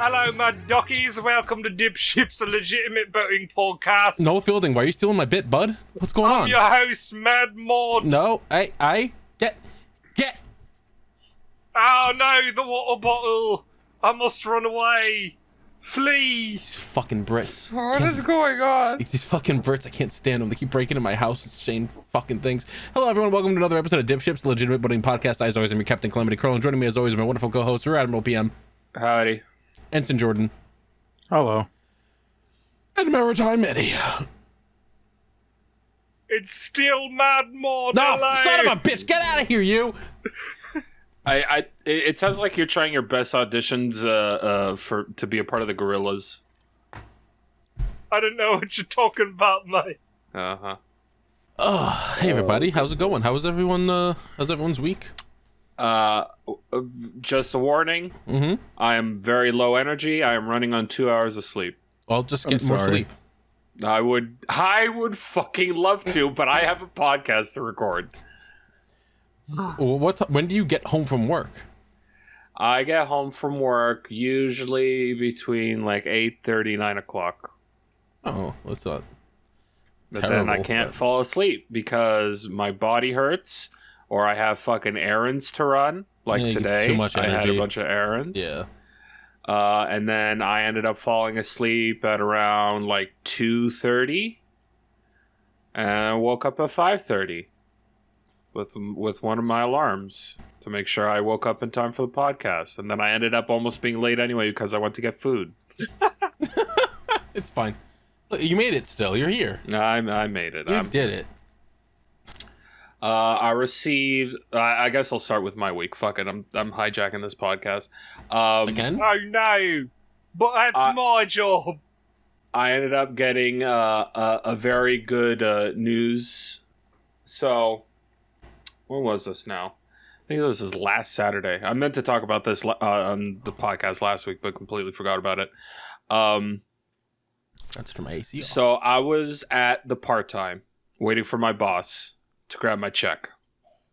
Hello, my duckies. Welcome to DipShips, a legitimate boating podcast. No fielding. Why are you stealing my bit, bud? What's going on? I'm your host, Mad Maud. No, get. Oh no, the water bottle. I must run away. Flee. These fucking Brits. What is going on? These fucking Brits, I can't stand them. They keep breaking into my house and saying fucking things. Hello, everyone. Welcome to another episode of DipShips, the legitimate boating podcast. As always, I'm your Captain Calamity Curl, and joining me as always, my wonderful co-host, Sir Admiral PM. Howdy. Ensign Jordan. Hello. And Maritime Metty. It's still Mad Maud. No, hello. son of a bitch! Get out of here, you! It sounds like you're trying your best auditions to be a part of the Gorillas. I don't know what you're talking about, mate. Uh-huh. Oh, hey everybody, how's it going? How's everyone's week? Just a warning. Mm-hmm. I am very low energy. I am running on 2 hours of sleep. I'll just get more sleep. I would fucking love to, but I have a podcast to record. Well, when do you get home from work? I get home from work usually between like 8:30, 9 o'clock. Oh, that's not But terrible, then I can't fall asleep because my body hurts, or I have fucking errands to run. Like you get today, too much I had energy. a bunch of errands. Yeah. And then I ended up falling asleep at around like 2:30, and I woke up at 5:30 with one of my alarms to make sure I woke up in time for the podcast. And then I ended up almost being late anyway because I went to get food. It's fine. Look, you made it still. You're here. I made it. You did it. I received. I guess I'll start with my week. Fuck it. I'm hijacking this podcast. Again? Oh no, but that's my job. I ended up getting a very good news. So, when was this now? I think it was this last Saturday. I meant to talk about this on the podcast last week, but completely forgot about it. That's from AC. So I was at the part-time waiting for my boss to grab my check.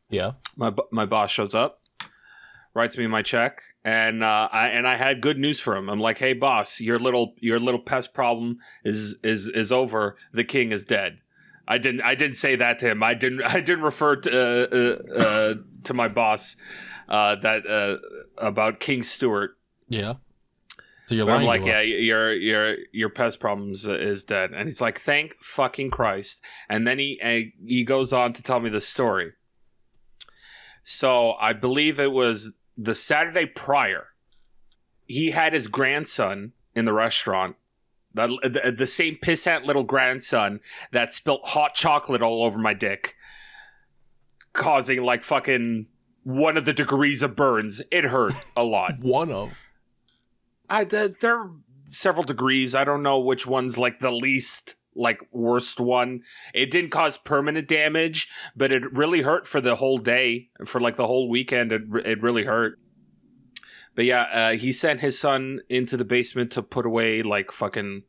Yeah. My boss shows up, writes me my check, and I had good news for him. I'm like, "Hey, boss, your little pest problem is over. The king is dead." I didn't say that to him. I didn't refer to my boss that about King Stuart. Yeah. So you're But lying I'm like, to yeah, us. your pest problems is dead, and he's like, thank fucking Christ. And then he goes on to tell me the story. So I believe it was the Saturday prior. He had his grandson in the restaurant, the same pissant little grandson that spilt hot chocolate all over my dick, causing like fucking 1 of the degrees of burns. It hurt a lot. One of. There are several degrees. I don't know which one's like the least like worst one. It didn't cause permanent damage, but it really hurt for the whole day. For like the whole weekend, it really hurt. But yeah, he sent his son into the basement to put away like fucking.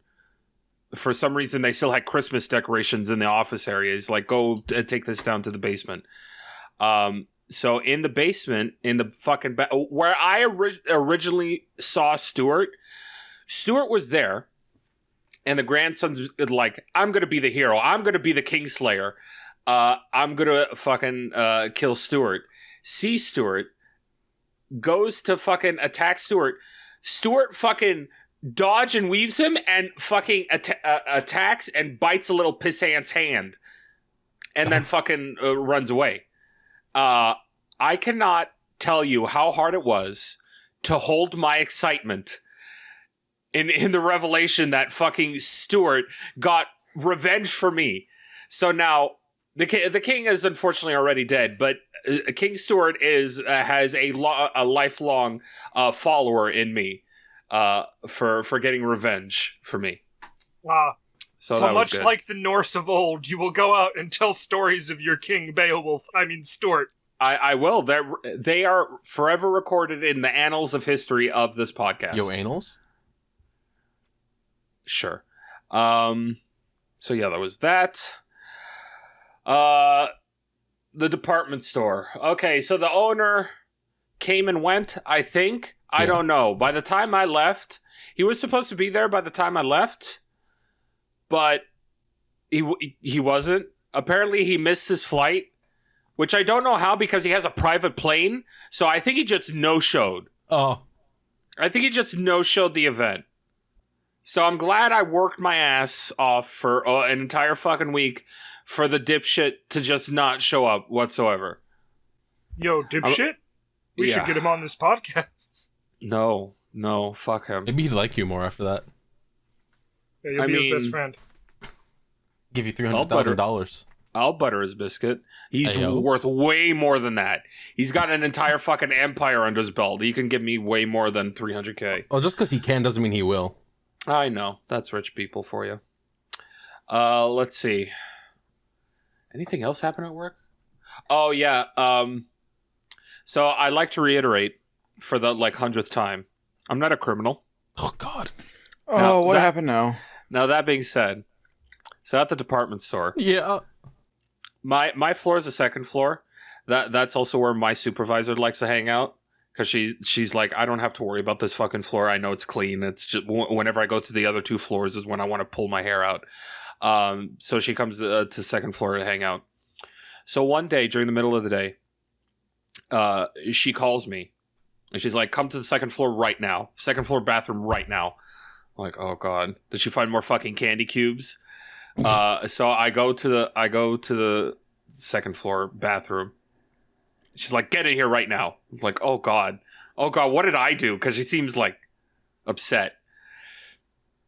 For some reason, they still had Christmas decorations in the office area. He's like, go take this down to the basement. So in the basement, in the fucking where I originally saw Stuart was there, and the grandson's like, I'm gonna be the hero. I'm gonna be the Kingslayer. I'm gonna fucking kill Stuart. Sees Stuart, goes to fucking attack Stuart. Stuart fucking dodge and weaves him and fucking attacks and bites a little pissant's hand, and then fucking runs away. I cannot tell you how hard it was to hold my excitement in the revelation that fucking Stuart got revenge for me. So now The king is unfortunately already dead, but King Stuart has a lifelong follower in me for getting revenge for me. So much good. Like the Norse of old, you will go out and tell stories of your king Stuart. I will. They are forever recorded in the annals of history of this podcast. Yo, annals? Sure. So yeah, there was that. The department store. Okay, so the owner came and went, I think. I don't know. By the time I left, he was supposed to be there by the time I left, but he wasn't. Apparently, he missed his flight, which I don't know how because he has a private plane, so I think he just no-showed. Oh. I think he just no-showed the event. So I'm glad I worked my ass off for an entire fucking week for the dipshit to just not show up whatsoever. Yo, dipshit? We should get him on this podcast. No, fuck him. Maybe he'd like you more after that. Yeah, you'll be his best friend. Give you $300,000. I'll butter his biscuit. He's worth way more than that. He's got an entire fucking empire under his belt. He can give me way more than $300K. Well, just because he can doesn't mean he will. I know. That's rich people for you. Let's see. Anything else happen at work? Oh, yeah. So I like to reiterate for the 100th time. I'm not a criminal. Oh, God. Oh, what happened now? Now, that being said, so at the department store. Yeah. My floor is the second floor. That's also where my supervisor likes to hang out. Because she's like, I don't have to worry about this fucking floor. I know it's clean. It's just whenever I go to the other two floors is when I want to pull my hair out. So she comes to second floor to hang out. So one day during the middle of the day, she calls me. And she's like, come to the second floor right now. Second floor bathroom right now. I'm like, oh God. Did she find more fucking candy cubes? So I go to the second floor bathroom. She's like, get in here right now. I was like, oh God, what did I do? Because she seems like upset.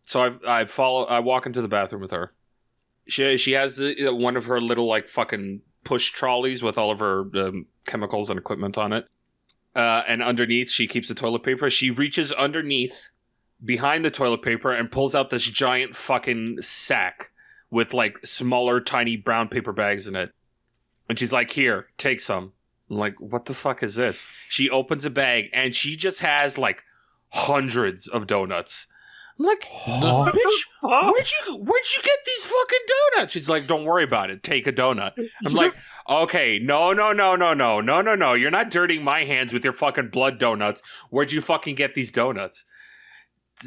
So I walk into the bathroom with her. She has one of her little fucking push trolleys with all of her chemicals and equipment on it. And underneath, she keeps the toilet paper. She reaches underneath, behind the toilet paper, and pulls out this giant fucking sack with smaller, tiny brown paper bags in it. And she's like, here, take some. I'm like, what the fuck is this? She opens a bag and she just has hundreds of donuts. I'm like, bitch, where'd you get these fucking donuts? She's like, don't worry about it. Take a donut. I'm like, okay, no. You're not dirtying my hands with your fucking blood donuts. Where'd you fucking get these donuts?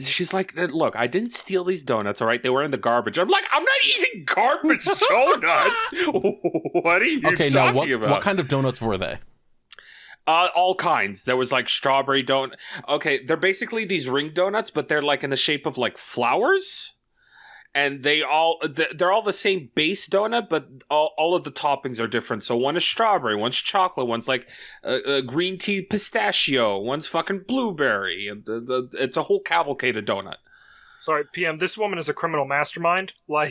She's like, look, I didn't steal these donuts, all right? They were in the garbage. I'm like, I'm not eating garbage donuts. What are you talking about? What kind of donuts were they? All kinds. There was strawberry donut. Okay, they're basically these ring donuts, but they're in the shape of flowers. And they're all the same base donut, but all of the toppings are different. So one is strawberry, one's chocolate, one's green tea pistachio, one's fucking blueberry. It's a whole cavalcade of donut. Sorry, PM, this woman is a criminal mastermind. I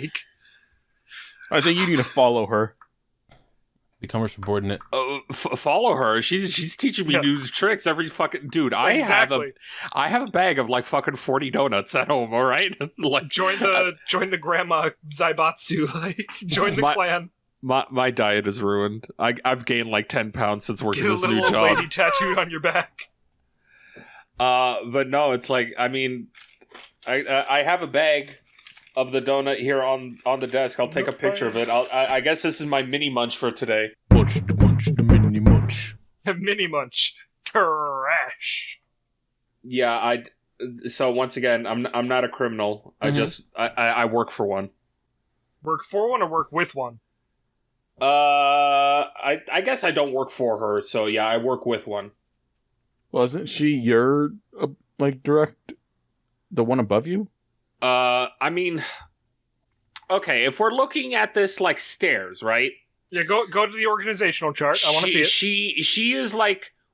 think you need to follow her. Become her subordinate. Follow her. She's teaching me new tricks every fucking dude. I have a bag of fucking 40 donuts at home. All right, join the grandma Zaibatsu. Join the clan. My diet is ruined. I've gained 10 pounds since working this new job. Get a little lady tattooed on your back. But no, it's I have a bag of the donut here on the desk. I'll take a picture of it. I guess this is my mini munch for today. Munch, the mini munch. Mini munch. Trash. Yeah, so once again, I'm not a criminal. Mm-hmm. I work for one. Work for one or work with one? I guess I don't work for her, so yeah, I work with one. Wasn't she your direct, the one above you? I mean, okay, if we're looking at this stairs, right? Yeah, go to the organizational chart. I want to see it. She is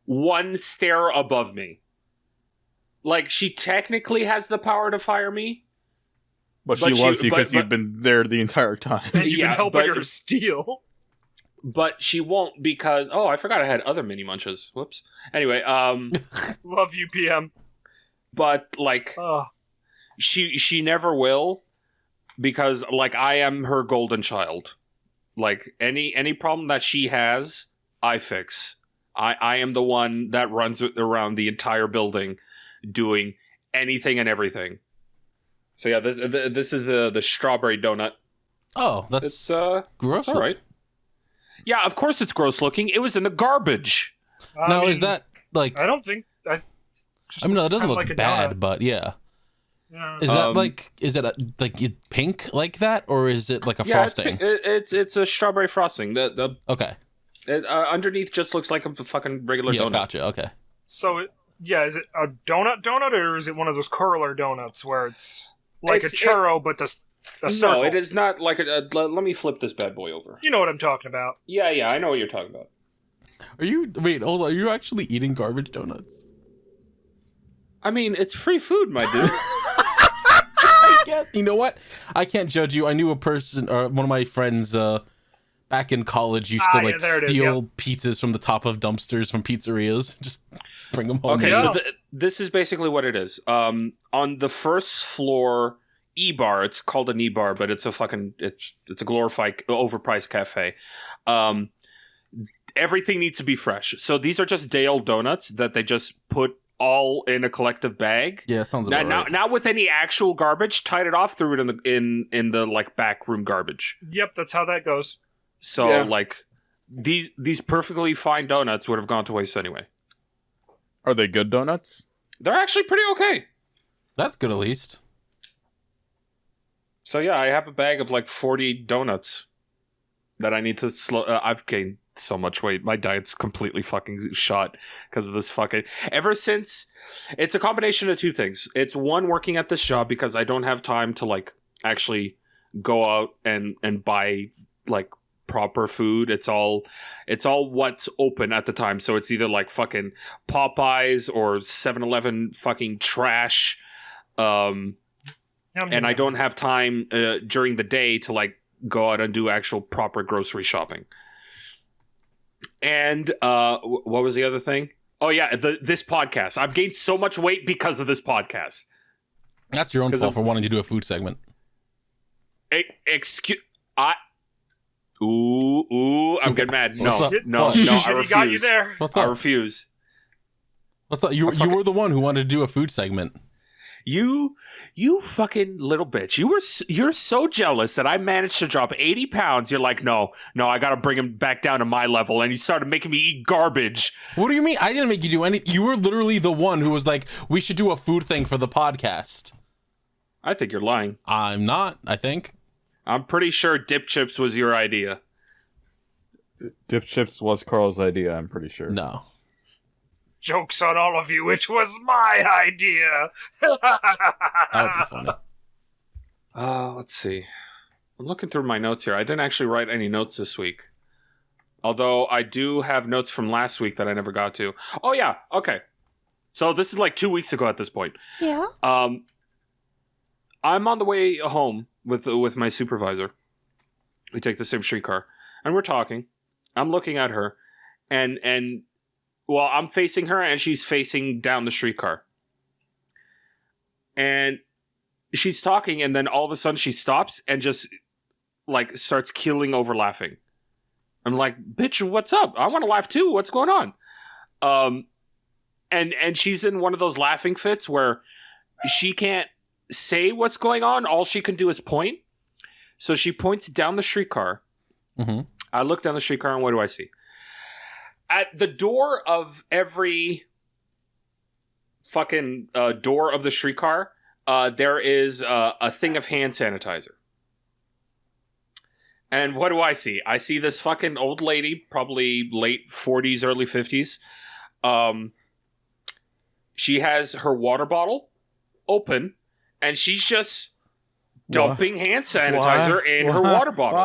one stair above me. She technically has the power to fire me. But she was because you've been there the entire time. And you've been helping her steal. but she won't because I forgot I had other mini munches. Whoops. Anyway, Love you, PM. but like she never will because like I am her golden child. Like any problem that she has, I fix. I am the one that runs around the entire building doing anything and everything. So yeah, this is the strawberry donut. Oh, It's gross. It's all right. Yeah, of course it's gross looking. It was in the garbage. Now, is that like? I don't think. I mean, no, it doesn't look bad, donut. But yeah. Yeah. Is that like? Is it like pink like that, or is it like a frosting? It's a strawberry frosting. Okay. It, underneath just looks like a fucking regular donut. Gotcha. Okay. So is it a donut, or is it one of those curler donuts where it's like a churro but a circle? No, it is not like let me flip this bad boy over. You know what I'm talking about. Yeah, I know what you're talking about. Wait, hold on. Are you actually eating garbage donuts? I mean, it's free food, my dude. I guess. You know what? I can't judge you. I knew a person, one of my friends, back in college used to steal pizzas from the top of dumpsters from pizzerias. Just bring them home. Okay, so this is basically what it is. On the first floor E-bar, it's called an E-bar, but it's a glorified, overpriced cafe. Everything needs to be fresh. So these are just day-old donuts that they just put all in a collective bag. Yeah, sounds about right. Not with any actual garbage, tied it off, threw it in the like back room garbage. Yep, that's how that goes. So like these perfectly fine donuts would have gone to waste anyway. Are they good donuts? They're actually pretty okay. That's good at least. So yeah, I have a bag of like 40 donuts that I need to slow. I've gained so much weight. My diet's completely fucking shot because of this fucking. Ever since, it's a combination of two things. It's one, working at this job because I don't have time to like actually go out and buy like proper food. It's all what's open at the time. So it's either like fucking Popeyes or 7-Eleven fucking trash. And I don't have time during the day to like go out and do actual proper grocery shopping. And what was the other thing? Oh yeah, this podcast. I've gained so much weight because of this podcast. That's your own fault for wanting to do a food segment. I'm getting mad. No, I refuse. Got you there. I refuse. What's up? You were the one who wanted to do a food segment. You fucking little bitch. You're so jealous that I managed to drop 80 pounds. You're like, no, I gotta bring him back down to my level. And you started making me eat garbage. What do you mean? I didn't make you do anything. You were literally the one who was like, we should do a food thing for the podcast. I think you're lying. I'm not, I think. I'm pretty sure DipShips was your idea. DipShips was Carl's idea, I'm pretty sure. No. Joke's on all of you, it was my idea. That would be funny. Let's see. I'm looking through my notes here. I didn't actually write any notes this week. Although I do have notes from last week that I never got to. Oh yeah, okay. So this is like 2 weeks ago at this point. Yeah. I'm on the way home with my supervisor. We take the same streetcar. And we're talking. I'm looking at her. And well, I'm facing her and she's facing down the streetcar. And she's talking and then all of a sudden she stops and just like starts keeling over laughing. I'm like, bitch, what's up? I want to laugh too. What's going on? And she's in one of those laughing fits where she can't say what's going on. All she can do is point. So she points down the streetcar. Mm-hmm. I look down the streetcar and what do I see? At the door of every fucking door of the streetcar, there is a thing of hand sanitizer. And what do I see? I see this fucking old lady, probably late 40s, early 50s. She has her water bottle open, and she's just dumping hand sanitizer in her water bottle.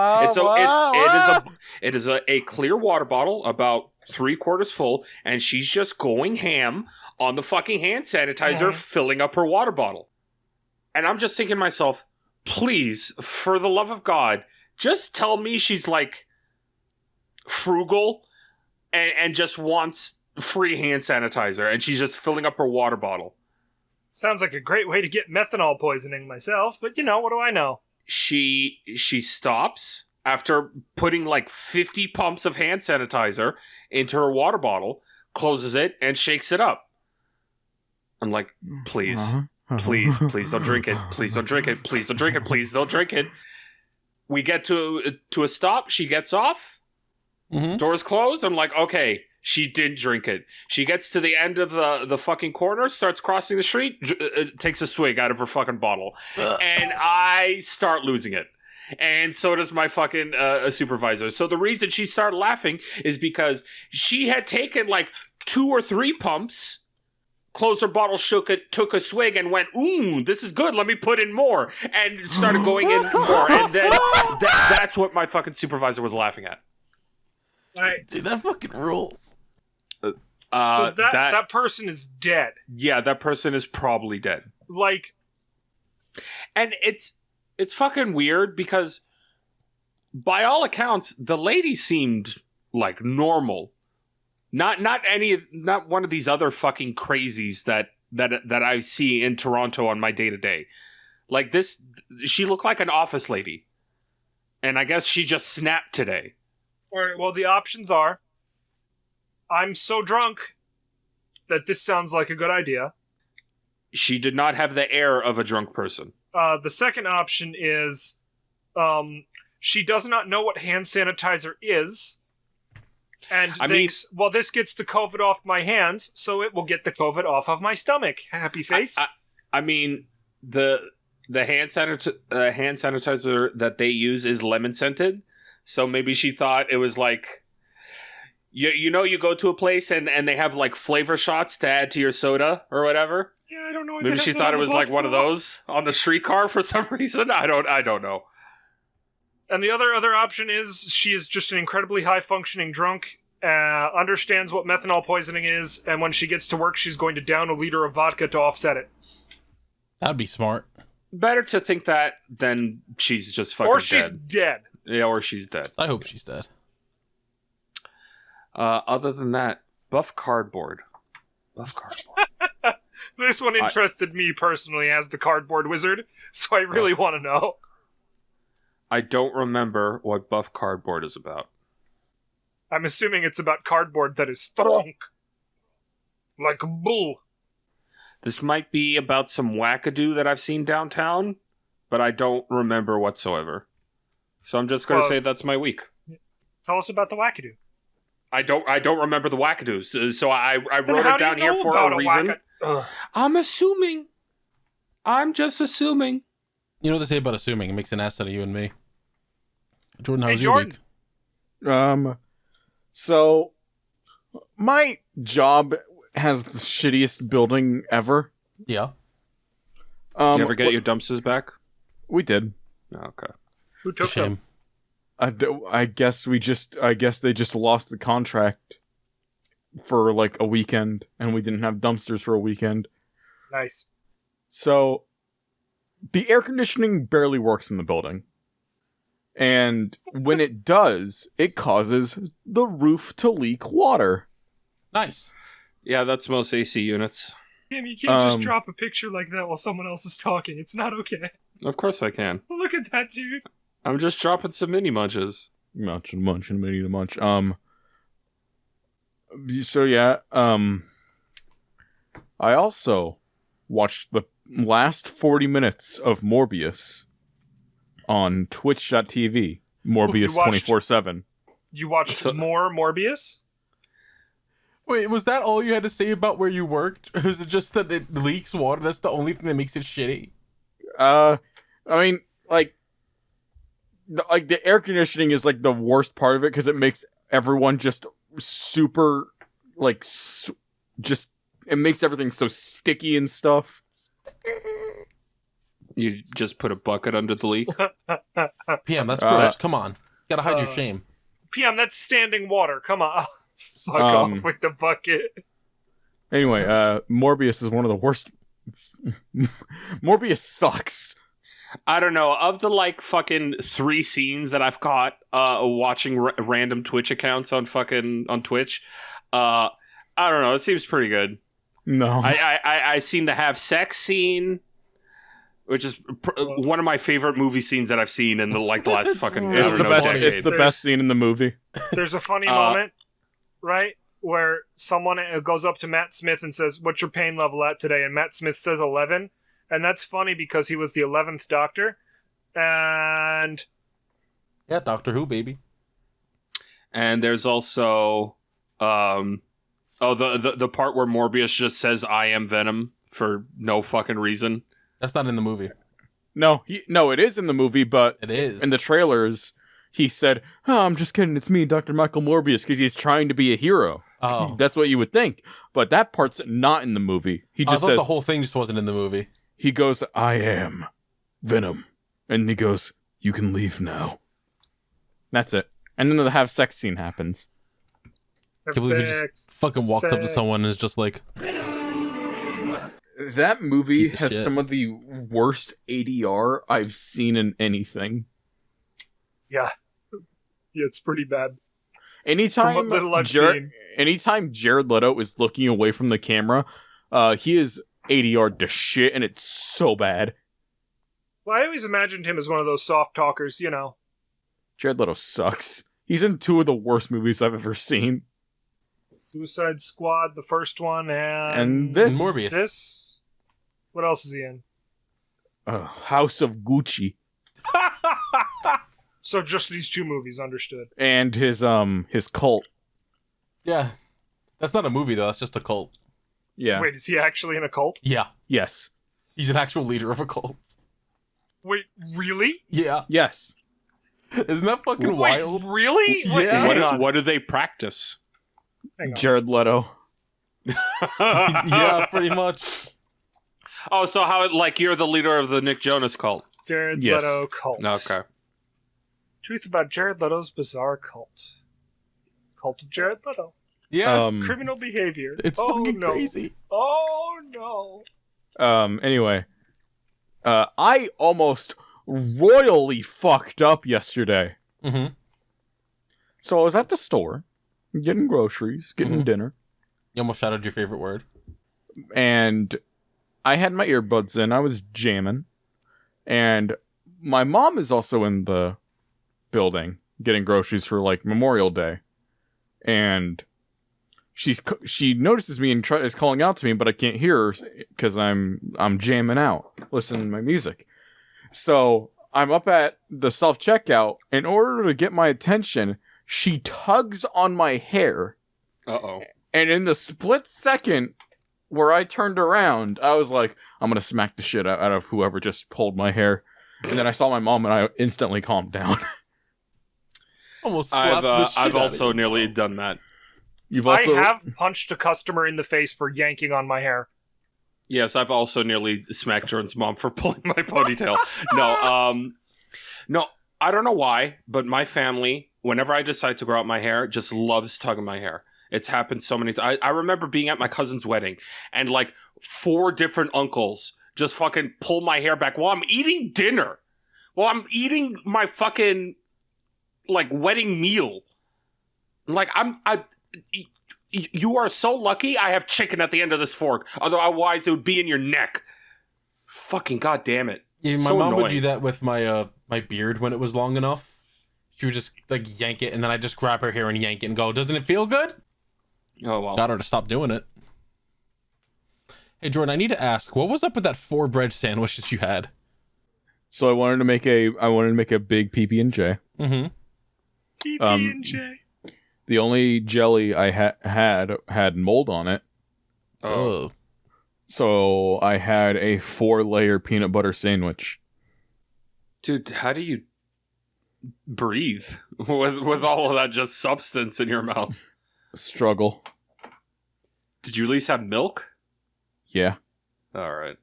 It is a clear water bottle, about 3/4 full, and she's just going ham on the fucking hand sanitizer, filling up her water bottle. And I'm just thinking to myself, please, for the love of God, just tell me she's like frugal and just wants free hand sanitizer, and she's just filling up her water bottle. Sounds like a great way to get methanol poisoning myself, but what do I know? She stops after putting like 50 pumps of hand sanitizer into her water bottle, closes it, and shakes it up. I'm like, please, please don't drink it. Please don't drink it. Please don't drink it. Please don't drink it. We get to a stop. She gets off. Mm-hmm. Doors closed. I'm like, okay, she didn't drink it. She gets to the end of the fucking corner, starts crossing the street, takes a swig out of her fucking bottle. And I start losing it. And so does my fucking supervisor. So the reason she started laughing is because she had taken like 2 or 3 pumps, closed her bottle, shook it, took a swig, and went, ooh, this is good, let me put in more. And started going in more. And then that's what my fucking supervisor was laughing at. Right. Dude, that fucking rules. So that person is dead. Yeah, that person is probably dead. Like, and it's fucking weird because by all accounts, the lady seemed like normal. Not one of these other fucking crazies that I see in Toronto on my day-to-day. Like this, she looked like an office lady. And I guess she just snapped today. All right, well, the options are, I'm so drunk that this sounds like a good idea. She did not have the air of a drunk person. The second option is, she does not know what hand sanitizer is, and thinks, well, this gets the COVID off my hands, so it will get the COVID off of my stomach. Happy face. I mean, the hand sanitizer that they use is lemon scented. So maybe she thought it was like, you go to a place and they have like flavor shots to add to your soda or whatever. Yeah, I don't know. Maybe she thought it was like one of those on the streetcar for some reason. I don't know. And the other option is she is just an incredibly high functioning drunk, understands what methanol poisoning is, and when she gets to work, she's going to down a liter of vodka to offset it. That'd be smart. Better to think that than she's just fucking dead. Or she's dead. Yeah, or she's dead. I hope she's dead. Other than that, buff cardboard. This one interested me personally as the cardboard wizard, so I really want to know. I don't remember what buff cardboard is about. I'm assuming it's about cardboard that is strong. Like bull. This might be about some wackadoo that I've seen downtown, but I don't remember whatsoever. So I'm just going to say that's my week. Tell us about the wackadoo. I don't remember the wackadoos, so I wrote it down here for a reason. I'm assuming. I'm just assuming. You know what they say about assuming? It makes an ass out of you and me. Jordan, how Hey, was your Jordan. week? So my job has the shittiest building ever. Yeah. You ever get your dumpsters back? We did. Oh, okay. Who It's a took them? shame. I guess they just lost the contract for like a weekend, and we didn't have dumpsters for a weekend. Nice. So the air conditioning barely works in the building. And when it does, it causes the roof to leak water. Nice. Yeah, that's most AC units. Damn, you can't just drop a picture like that while someone else is talking. It's not okay. Of course I can. Look at that, dude. I'm just dropping some mini munches. Munch. So yeah, I also watched the last 40 minutes of Morbius on twitch.tv. Morbius 24/7. You watched more Morbius? Wait, was that all you had to say about where you worked? Or is it just that it leaks water? That's the only thing that makes it shitty? I mean, like the air conditioning is like the worst part of it because it makes everyone just super it makes everything so sticky and stuff. You just put a bucket under the leak? PM, that's gross. Come on. Gotta hide your shame. PM, that's standing water. Come on. Fuck off with the bucket. Anyway, Morbius is one of the worst. Morbius sucks. I don't know. Of the like fucking 3 scenes that I've caught watching random Twitch accounts on Twitch, I don't know. It seems pretty good. No, I seen the have sex scene, which is one of my favorite movie scenes that I've seen in the last fucking. It's the best. It's the best scene in the movie. There's a funny moment, right, where someone goes up to Matt Smith and says, "What's your pain level at today?" And Matt Smith says 11. And that's funny because he was the 11th Doctor. And... yeah, Doctor Who, baby. And there's also... the part where Morbius just says, "I am Venom," for no fucking reason. That's not in the movie. No, it is in the movie, but... it is. In the trailers, he said, "Oh, I'm just kidding, it's me, Dr. Michael Morbius," because he's trying to be a hero. Oh. That's what you would think. But that part's not in the movie. He just I thought says... the whole thing just wasn't in the movie. He goes, "I am Venom." And he goes, "You can leave now." That's it. And then the have sex scene happens. Can't believe he just fucking walked up to someone and is just like... That movie has shit. some of the worst ADR I've seen in anything. Yeah. Yeah, it's pretty bad. Anytime From what little I've seen. anytime Jared Leto is looking away from the camera, he is ADR'd to shit, and it's so bad. Well, I always imagined him as one of those soft talkers, you know. Jared Leto sucks. He's in 2 of the worst movies I've ever seen. Suicide Squad, the first one, And this. And Morbius. This? What else is he in? House of Gucci. So just these 2 movies, understood. And his cult. Yeah. That's not a movie, though. That's just a cult. Yeah. Wait, is he actually in a cult? Yeah. Yes. He's an actual leader of a cult. Wait, really? Yeah. Yes. Isn't that fucking Wait, wild? really? Yeah. Wait, hang on. What do they practice? Hang on. Jared Leto. Yeah, pretty much. Oh, so you're the leader of the Nick Jonas cult? Jared Yes. Leto cult. Okay. Truth about Jared Leto's bizarre cult. Cult of Jared Leto. Yeah. Criminal behavior. It's oh, fucking no. crazy. Oh, no. Anyway. I almost royally fucked up yesterday. Mm-hmm. So I was at the store, getting groceries, getting Mhm. dinner, You almost shouted your favorite word. and I had my earbuds in. I was jamming. And my mom is also in the building getting groceries for, like, Memorial Day. And she notices me and is calling out to me, but I can't hear her because I'm jamming out, listening to my music. So I'm up at the self-checkout. In order to get my attention, she tugs on my hair. Uh-oh. And in the split second where I turned around, I was like, I'm going to smack the shit out of whoever just pulled my hair. And then I saw my mom and I instantly calmed down. Almost slapped the shit I've out also of you. nearly done that. You've also... I have punched a customer in the face for yanking on my hair. Yes, I've also nearly smacked Jordan's mom for pulling my ponytail. No, I don't know why, but my family, whenever I decide to grow out my hair, just loves tugging my hair. It's happened so many times. I remember being at my cousin's wedding, and like 4 different uncles just fucking pull my hair back while I'm eating dinner. While I'm eating my fucking, like, wedding meal. Like, you are so lucky I have chicken at the end of this fork. Otherwise, it would be in your neck. Fucking goddamn it. Yeah, my So mom would annoying. do that with my my beard when it was long enough. She would just like yank it, and then I just grab her hair and yank it and go, "Doesn't it feel good?" Oh, well. Got her to stop doing it. Hey Jordan, I need to ask, what was up with that 4 bread sandwich that you had? So I wanted to make a big PB&J. Mm-hmm. PB&J. The only jelly I had mold on it. Oh. So I had a 4-layer peanut butter sandwich. Dude, how do you breathe with all of that just substance in your mouth? Struggle. Did you at least have milk? Yeah. All right.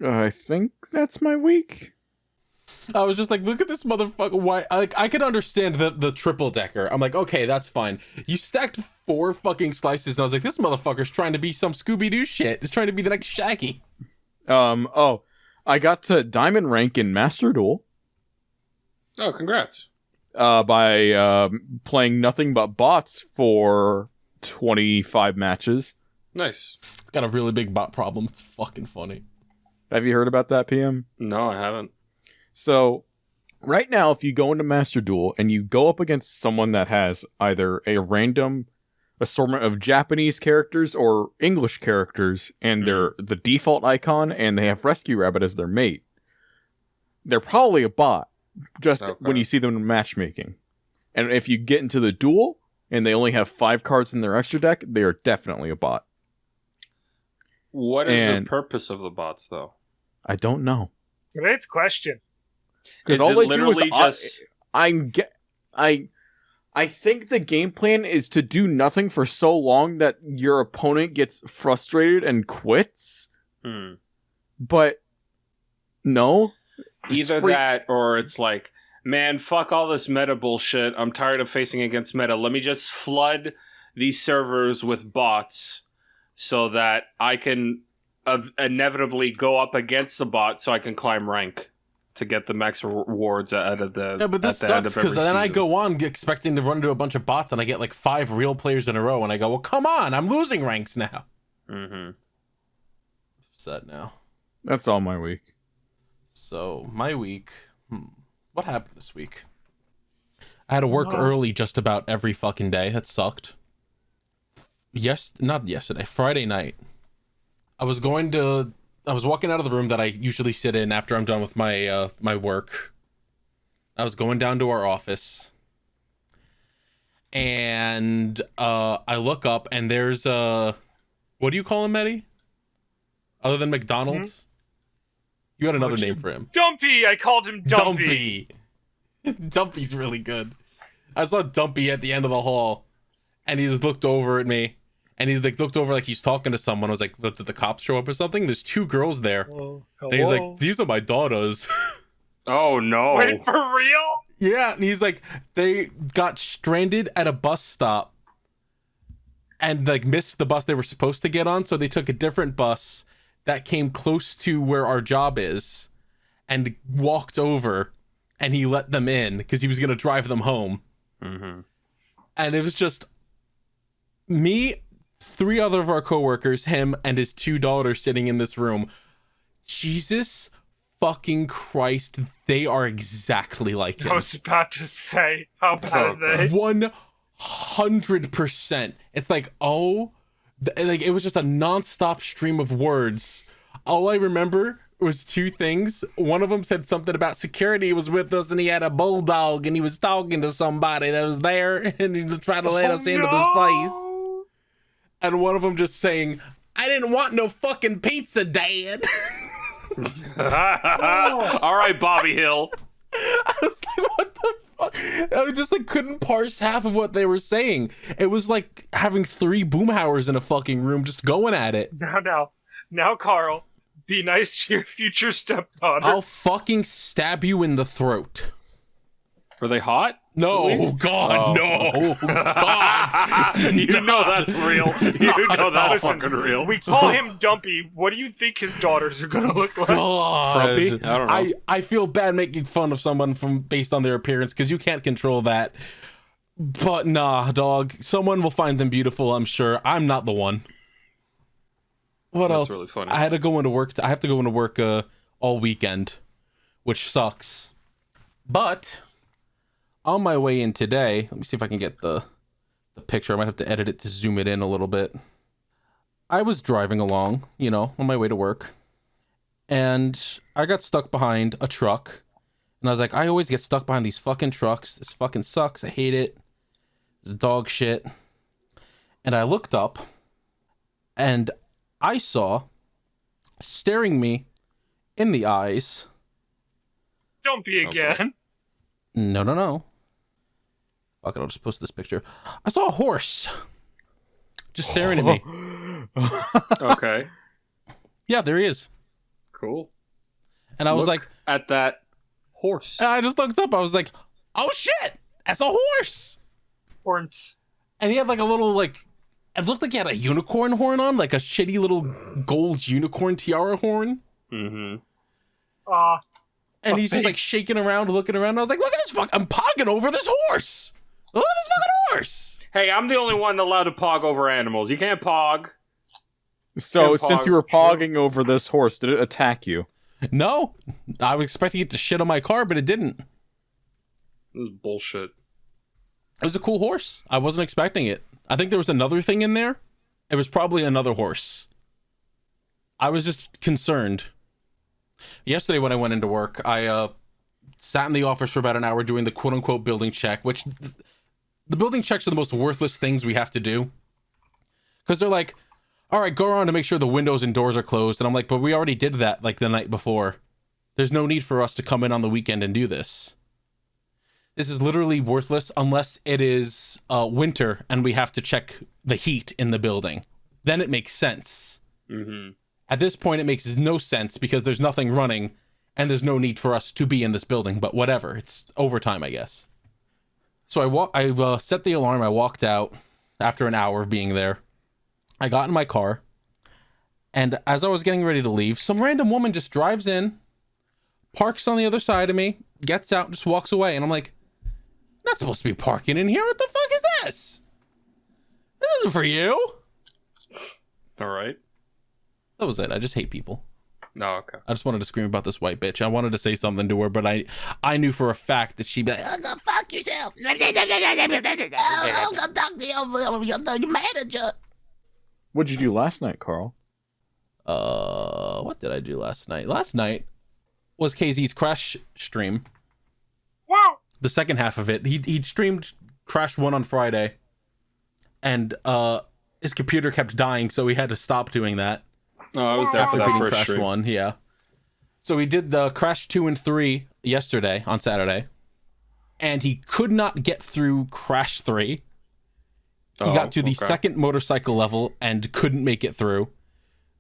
I think that's my week. I was just like, look at this motherfucker. Why? I could understand the triple decker. I'm like, okay, that's fine. You stacked 4 fucking slices, and I was like, this motherfucker's trying to be some Scooby Doo shit. He's trying to be the next Shaggy. I got to diamond rank in Master Duel. Oh, congrats. By playing nothing but bots for 25 matches. Nice. It's got a really big bot problem. It's fucking funny. Have you heard about that, PM? No, I haven't. So, right now, if you go into Master Duel and you go up against someone that has either a random assortment of Japanese characters or English characters, and they're the default icon, and they have Rescue Rabbit as their mate, they're probably a bot, just when you see them in matchmaking. And if you get into the duel, and they only have 5 cards in their extra deck, they are definitely a bot. What is the purpose of the bots, though? I don't know. Great question. Is it literally just... I think the game plan is to do nothing for so long that your opponent gets frustrated and quits. But no. Either that or it's like, man, fuck all this meta bullshit. I'm tired of facing against meta. Let me just flood these servers with bots so that I can inevitably go up against the bot so I can climb rank to get the max rewards out of the Yeah, but this sucks because then I go on expecting to run into a bunch of bots and I get like 5 real players in a row and I go, well, come on, I'm losing ranks now. Upset now. That's all my week. So, my week... What happened this week? I had to work early just about every fucking day. That sucked. Not yesterday. Friday night. I was walking out of the room that I usually sit in after I'm done with my my work. I was going down to our office. And I look up and there's what do you call him, Metty? Other than McDonald's? You had another name for him. Dumpy! I called him Dumpy. Dumpy's really good. I saw Dumpy at the end of the hall, and he just looked over at me, and he like looked over like he's talking to someone. I was like, did the cops show up or something? There's 2 girls there. And he's like, these are my daughters. Oh, no. Wait, for real? Yeah, and he's like, they got stranded at a bus stop and like missed the bus they were supposed to get on, so they took a different bus that came close to where our job is and walked over, and he let them in because he was going to drive them home. And it was just me, 3 other of our coworkers, him and his 2 daughters sitting in this room. Jesus fucking Christ, they are exactly like him. I was about to say, how bad are they? 100%. It's like, it was just a non-stop stream of words. All I remember was 2 things. One of them said something about security was with us and he had a bulldog and he was talking to somebody that was there and he was trying to let us into this place. And one of them just saying, I didn't want no fucking pizza, Dad. All right, Bobby Hill. I was like, what the fuck? I just like couldn't parse half of what they were saying. It was like having 3 boomhowers in a fucking room just going at it. Now, Carl, be nice to your future stepdaughter. I'll fucking stab you in the throat. Were they hot? No, God, no. God. You know that's real. You know that's fucking real. We call him Dumpy. What do you think his daughters are going to look like? Frumpy? I don't know. I feel bad making fun of someone based on their appearance because you can't control that. But nah, dog. Someone will find them beautiful, I'm sure. I'm not the one. What else? Really funny. I had to go into work. I have to go into work all weekend, which sucks. But on my way in today, let me see if I can get the picture. I might have to edit it to zoom it in a little bit. I was driving along, on my way to work, and I got stuck behind a truck. And I was like, I always get stuck behind these fucking trucks. This fucking sucks. I hate it. It's dog shit. And I looked up, and I saw, staring me in the eyes. Dumpy again. No. Fuck it, I'll just post this picture. I saw a horse just staring at me. Okay. Yeah, there he is. Cool. And I was like, at that horse. I just looked up. I was like, oh shit, that's a horse. Horns. And he had like a little it looked like he had a unicorn horn on, like a shitty little gold unicorn tiara horn. Mm-hmm. And he's just like shaking around, looking around. And I was like, look at this I'm pogging over this horse. Look at this fucking horse. Hey, I'm the only one allowed to pog over animals. You can't pog. So, since you were pogging over this horse, did it attack you? No. I was expecting it to shit on my car, but it didn't. This is bullshit. It was a cool horse. I wasn't expecting it. I think there was another thing in there. It was probably another horse. I was just concerned. Yesterday when I went into work, I sat in the office for about an hour doing the quote-unquote building check, which the building checks are the most worthless things we have to do. Because they're like, all right, go around to make sure the windows and doors are closed. And I'm like, but we already did that like the night before. There's no need for us to come in on the weekend and do this. This is literally worthless unless it is winter and we have to check the heat in the building. Then it makes sense. Mm-hmm. At this point, it makes no sense because there's nothing running and there's no need for us to be in this building. But whatever, it's overtime, I guess. So I set the alarm. I walked out after an hour of being there. I got in my car, and as I was getting ready to leave, some random woman just drives in, parks on the other side of me, gets out, and just walks away. And I'm like, not supposed to be parking in here. What the fuck is this? This isn't for you. All right. That was it. I just hate people. No, okay. I just wanted to scream about this white bitch. I wanted to say something to her, but I knew for a fact that she'd be like, go fuck yourself. I'll go talk to your manager. What'd you do last night, Carl? What did I do last night? Last night was KZ's Crash stream. Wow. The second half of it. He streamed Crash 1 on Friday, and his computer kept dying, so he had to stop doing that. Oh, I was there for that first Crash stream. 1, yeah. So he did the Crash 2 and 3 yesterday, on Saturday, and he could not get through Crash 3. He got to the second motorcycle level and couldn't make it through.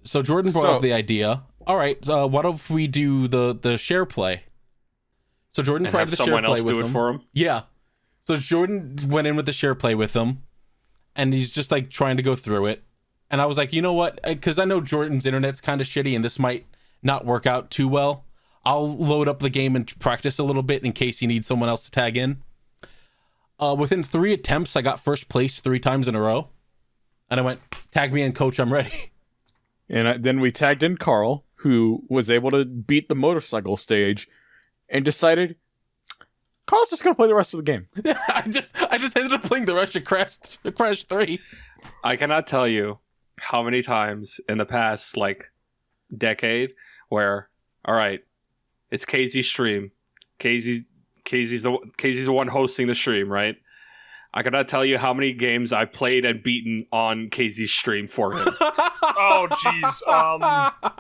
So Jordan brought up the idea. All right, what if we do the share play? So Jordan tried the share play with him. Someone else do it for him? Yeah. So Jordan went in with the share play with him, and he's just like trying to go through it. And I was like, you know what? Because I know Jordan's internet's kind of shitty, and this might not work out too well. I'll load up the game and practice a little bit in case he needs someone else to tag in. Within 3 attempts, I got first place 3 times in a row. And I went, tag me in, coach, I'm ready. And then we tagged in Carl, who was able to beat the motorcycle stage, and decided, Carl's just going to play the rest of the game. I just ended up playing the rest of Crash 3. I cannot tell you how many times in the past, like, decade where, all right, it's KZ's stream. KZ's the one hosting the stream, right? I cannot tell you how many games I played and beaten on KZ's stream for him. Oh, jeez.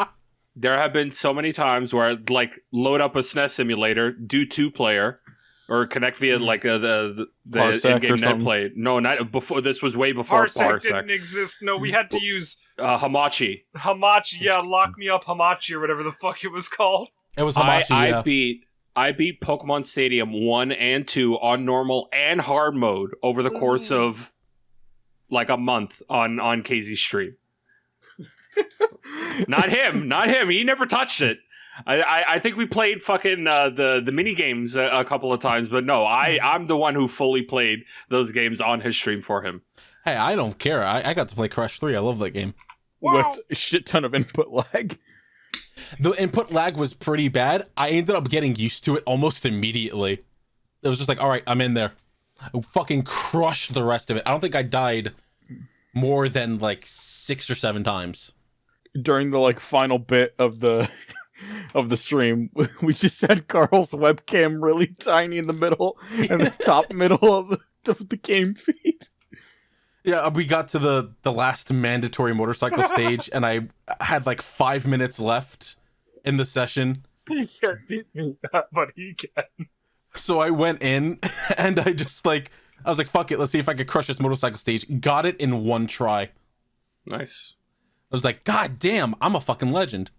There have been so many times where I'd, like, load up a SNES simulator, do 2-player, or connect via like the in-game net play. No, not before. This was way before Parsec didn't exist. No, we had to use Hamachi. Hamachi, yeah, Lock Me Up Hamachi or whatever the fuck it was called. It was Hamachi. I beat Pokemon Stadium 1 and 2 on normal and hard mode over the course of like a month on KZ's stream. Not him. He never touched it. I think we played fucking the mini games a couple of times, but no, I'm the one who fully played those games on his stream for him. Hey, I don't care. I got to play Crash 3. I love that game. Wow. With a shit ton of input lag. The input lag was pretty bad. I ended up getting used to it almost immediately. It was just like, all right, I'm in there. I fucking crushed the rest of it. I don't think I died more than like 6 or 7 times. During the like final bit of the stream, we just had Carl's webcam really tiny in the middle and the top middle of the game feed. Yeah, we got to the last mandatory motorcycle stage, and I had like 5 minutes left in the session. He can't beat me, but he can. So I went in, and I was like, fuck it, let's see if I could crush this motorcycle stage. Got it in 1 try. Nice. I was like, God damn, I'm a fucking legend.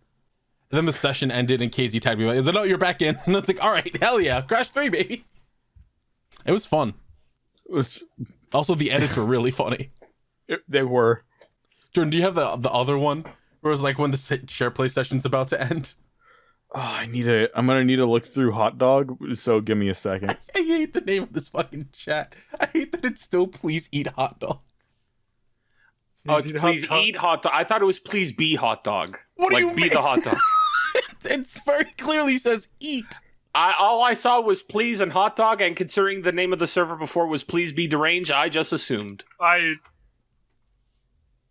And then the session ended, and KZ tagged me. I was like, no, you're back in. And I was like, all right, hell yeah, Crash 3, baby. It was fun. Also, the edits were really funny. They were. Jordan, do you have the other one? Where it was like when the share play session's about to end? I'm gonna need to look through hot dog, so give me a second. I hate the name of this fucking chat. I hate that it's still please eat hot dog. Oh, it's please eat hot dog. I thought it was please be hot dog. What do you be mean? the hot dog. It's very clearly says eat. All I saw was please and hot dog, and considering the name of the server before was please be deranged, I just assumed. I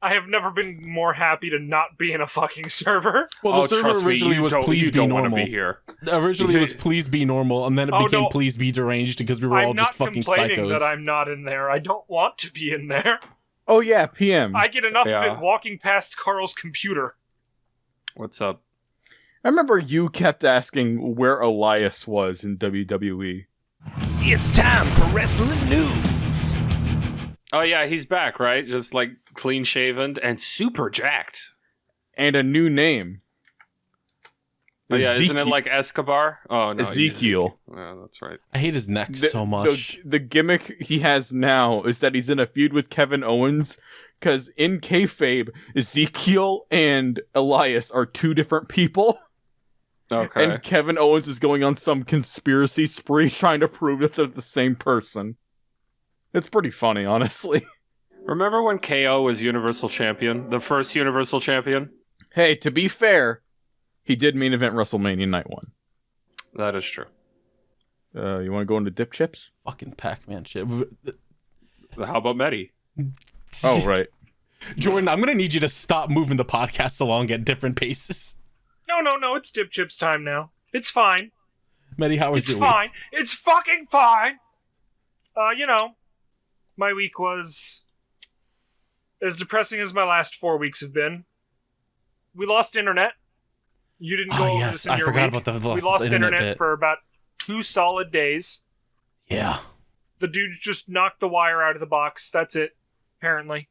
have never been more happy to not be in a fucking server. Well, the server originally was please be normal. Be here. Originally it was please be normal, and then it became please be deranged because we were all just fucking psychos. I'm not complaining that I'm not in there. I don't want to be in there. Oh yeah, PM. I get enough of it walking past Carl's computer. What's up? I remember you kept asking where Elias was in WWE. It's time for wrestling news. Oh yeah, he's back, right? Just like clean shaven and super jacked. And a new name. Oh yeah, isn't it like Escobar? Oh no, Ezekiel. Yeah, that's right. I hate his neck so much. The gimmick he has now is that he's in a feud with Kevin Owens, because in kayfabe, Ezekiel and Elias are two different people. Okay. And Kevin Owens is going on some conspiracy spree trying to prove that they're the same person. It's pretty funny, honestly. Remember when KO was Universal Champion? The first Universal Champion? Hey, to be fair, he did main event WrestleMania Night 1. That is true. You want to go into DipShips? Fucking Pac-Man shit. How about Metty? Oh, right. Jordan, I'm going to need you to stop moving the podcast along at different paces. No, it's DipShips time now. It's fine. Metty, how was your week? It's fine. Week? It's fucking fine. My week was as depressing as my last 4 weeks have been. We lost internet. You didn't go over this in your week. I forgot about we lost internet for about 2 solid days. Yeah. The dude just knocked the wire out of the box. That's it, apparently.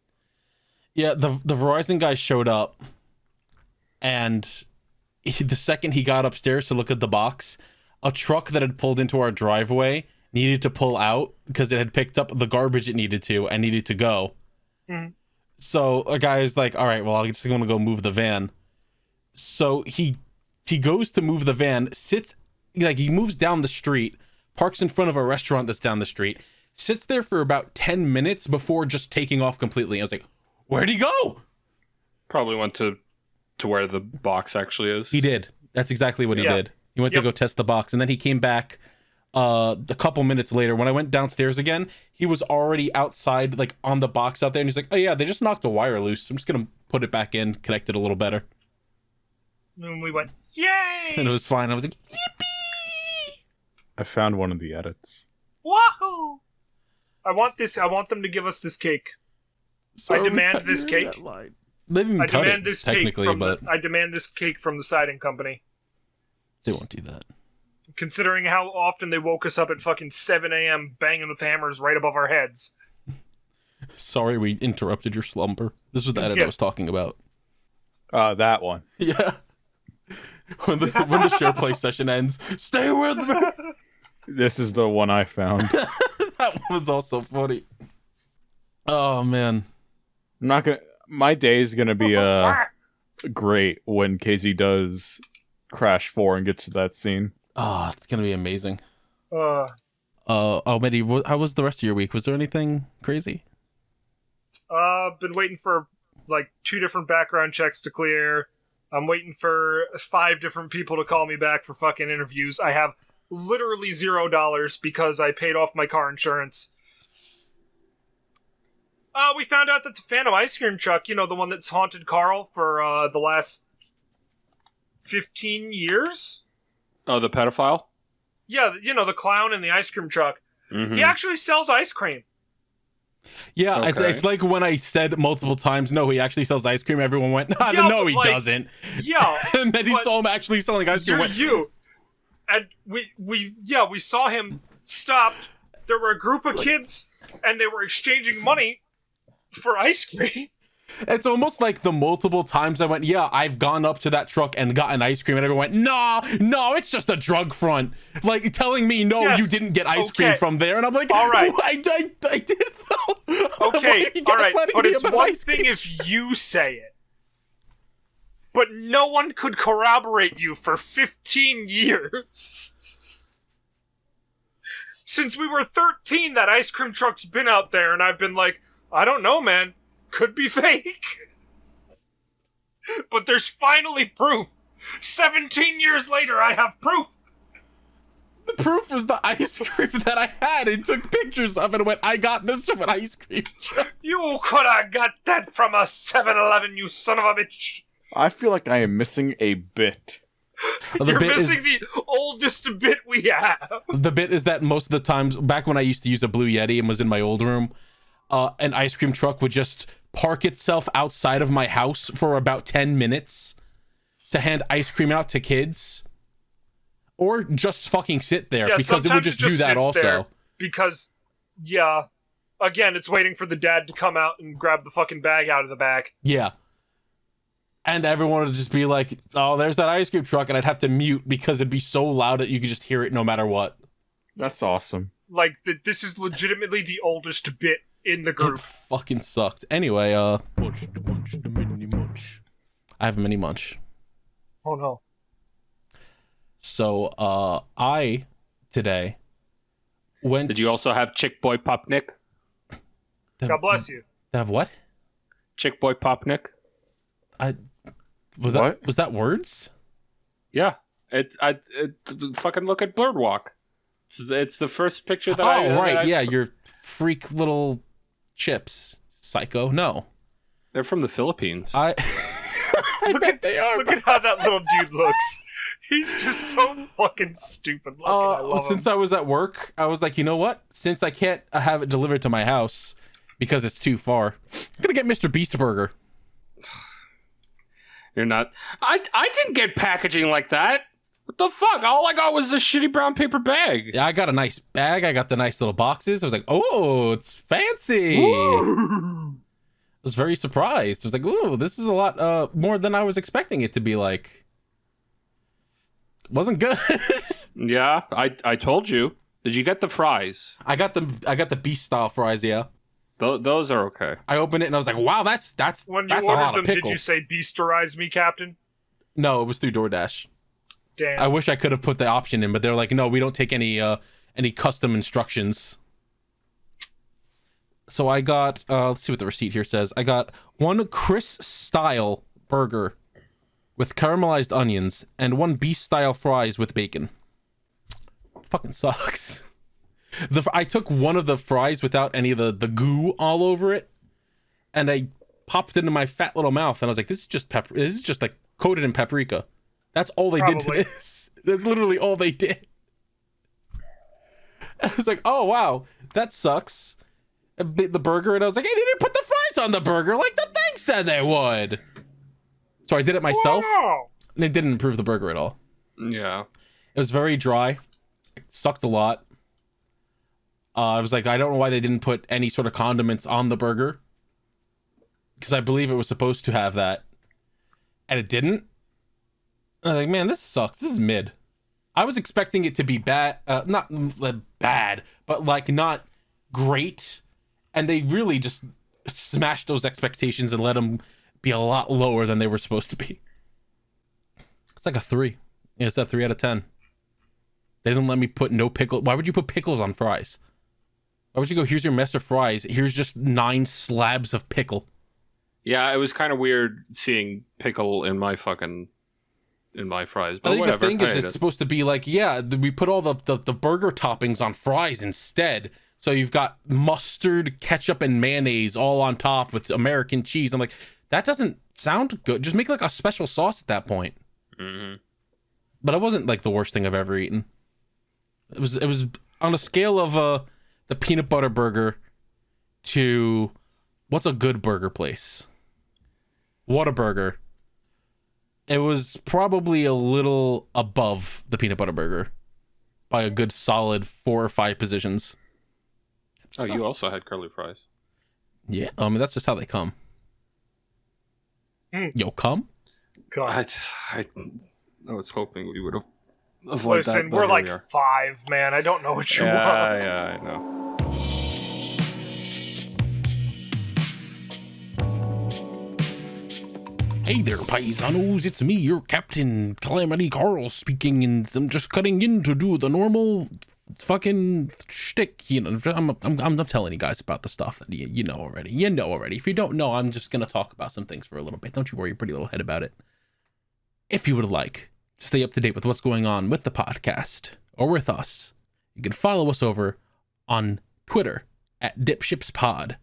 Yeah, the Verizon guy showed up, and the second he got upstairs to look at the box, a truck that had pulled into our driveway needed to pull out because it had picked up the garbage it needed to and needed to go. Mm. So a guy is like, all right, well, I'm just going to go move the van. So he goes to move the van, he moves down the street, parks in front of a restaurant that's down the street, sits there for about 10 minutes before just taking off completely. I was like, where'd he go? Probably went to where the box actually is. He did. That's exactly what he did. He went to go test the box, and then he came back a couple minutes later. When I went downstairs again, he was already outside, like on the box out there, and he's like, oh yeah, they just knocked the wire loose. I'm just gonna put it back in, connect it a little better. And we went, yay! And it was fine. I was like, yippee! I found one of the edits. Wahoo! I want them to give us this cake. So I demand this cake. They didn't I cut demand it, this technically, cake but I demand this cake from the siding company. They won't do that. Considering how often they woke us up at fucking 7 a.m. banging with hammers right above our heads. Sorry we interrupted your slumber. This was the edit I was talking about. That one. Yeah. When the share play session ends, stay with me! This is the one I found. That was also funny. Oh, man. I'm not gonna... My day is gonna be great when KZ does Crash 4 and gets to that scene. Oh, it's gonna be amazing. Oh, Metty, how was the rest of your week? Was there anything crazy? Been waiting for like 2 different background checks to clear. I'm waiting for 5 different people to call me back for fucking interviews. I have literally $0 because I paid off my car insurance. We found out that the Phantom ice cream truck, the one that's haunted Carl for the last 15 years? Oh, the pedophile? Yeah, the clown in the ice cream truck. Mm-hmm. He actually sells ice cream. Yeah, okay. It's like when I said multiple times, no, he actually sells ice cream, everyone went, no, he doesn't. Yeah. And then he saw him actually selling ice cream. And we saw him stopped. There were a group of kids, and they were exchanging money for ice cream. It's almost like the multiple times I went, I've gone up to that truck and gotten ice cream, and everyone went, no, it's just a drug front. Like, telling me, you didn't get ice cream from there. And I'm like, all right. I did though. Okay, all right, but it's one thing if you say it. but no one could corroborate you for 15 years. Since we were 13, that ice cream truck's been out there, and I've been like, I don't know, man. Could be fake. But there's finally proof. 17 years later, I have proof. The proof was the ice cream that I had and took pictures of it and went, I got this from an ice cream truck. You could have got that from a 7-Eleven, you son of a bitch. I feel like I am missing a bit. You're missing the oldest bit we have. The bit is that most of the times, back when I used to use a Blue Yeti and was in my old room, an ice cream truck would just park itself outside of my house for about 10 minutes to hand ice cream out to kids. Or just fucking sit there, because it would just do that also. Because, yeah, again, it's waiting for the dad to come out and grab the fucking bag out of the back. Yeah. And everyone would just be like, oh, there's that ice cream truck, and I'd have to mute because it'd be so loud that you could just hear it no matter what. That's awesome. Like, this is legitimately the oldest bit in the group. It fucking sucked. Anyway, munch, the mini munch. I have a mini munch. Oh, no. So, I, today, went... Did you also have Chick Boy Popnik? God bless you. Have what? Chick Boy Popnik? Was that words? Yeah. Fucking look at Birdwalk. It's the first picture that I... Oh, right, yeah, your freak little chips, psycho. No. They're from the Philippines. I bet they are. Look at how that little dude looks. He's just so fucking stupid looking. Since I was at work, I was like, you know what? Since I can't have it delivered to my house because it's too far, I'm gonna get Mr. Beast Burger. You're not. I didn't get packaging like that. What the fuck? All I got was a shitty brown paper bag. Yeah, I got a nice bag. I got the nice little boxes. I was like, oh, it's fancy. I was very surprised. I was like, ooh, this is a lot more than I was expecting it to be like. Wasn't good. Yeah, I told you. Did you get the fries? I got the beast style fries, yeah. Those are okay. I opened it and I was like, wow, that's when you that's a ordered lot them, of pickle. did you say beasterize me, Captain? No, it was through DoorDash. Damn. I wish I could have put the option in, but they're like, no, we don't take any custom instructions. So I got let's see what the receipt here says. I got one Chris style burger with caramelized onions and one beast style fries with bacon. Fucking sucks. I took one of the fries without any of the goo all over it, and I popped it into my fat little mouth, and I was like, this is just pepper. This is just like coated in paprika. That's all they did to this. That's literally all they did. I was like, oh wow, that sucks. I bit the burger, and I was like, hey, they didn't put the fries on the burger like the thing said they would. So I did it myself, and it didn't improve the burger at all. Yeah. It was very dry. It sucked a lot. I was like, I don't know why they didn't put any sort of condiments on the burger, because I believe it was supposed to have that, and it didn't. And I was like, man, this sucks. This is mid. I was expecting it to be bad, not bad, but like not great, and they really just smashed those expectations and let them be a lot lower than they were supposed to be. It's like a 3. Yeah, it's a 3 out of 10. They didn't let me put no pickle. Why would you put pickles on fries? Why would you go, here's your mess of fries, here's just 9 slabs of pickle? Yeah, it was kind of weird seeing pickle in my fries. But I think whatever. the thing is, it's supposed to be like, yeah, we put all the burger toppings on fries instead. So you've got mustard, ketchup, and mayonnaise all on top with American cheese. I'm like, that doesn't sound good. Just make like a special sauce at that point. Mm-hmm. But it wasn't like the worst thing I've ever eaten. It was on a scale of the peanut butter burger to what's a good burger place? Whataburger. It was probably a little above the peanut butter burger by a good solid 4 or 5 positions. Oh, you also had curly fries. Yeah, I mean that's just how they come. Yo, come. God. I was hoping we would have avoided Listen, that. we're like 5, man. I don't know what you want. Yeah, I know. Hey there, paisanos, it's me, your Captain Calamity Carl speaking, and I'm just cutting in to do the normal fucking shtick. You know, I'm telling you guys about the stuff that you know already. You know already. If you don't know, I'm just gonna talk about some things for a little bit. Don't you worry your pretty little head about it. If you would like to stay up to date with what's going on with the podcast or with us, you can follow us over on Twitter at DipShipsPod,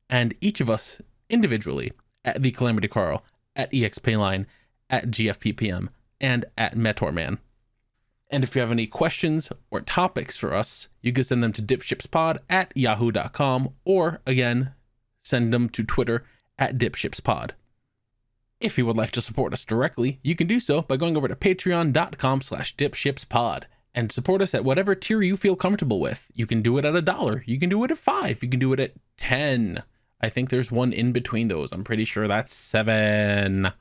and each of us individually at The Calamity Carl, at EXPayline, at GFPPM, and at Metorman. And if you have any questions or topics for us, you can send them to DipShipsPod at yahoo.com, or again, send them to Twitter at DipShipsPod. If you would like to support us directly, you can do so by going over to patreon.com/DipShipsPod and support us at whatever tier you feel comfortable with. You can do it at $1, you can do it at $5, you can do it at $10. I think there's one in between those. I'm pretty sure that's $7.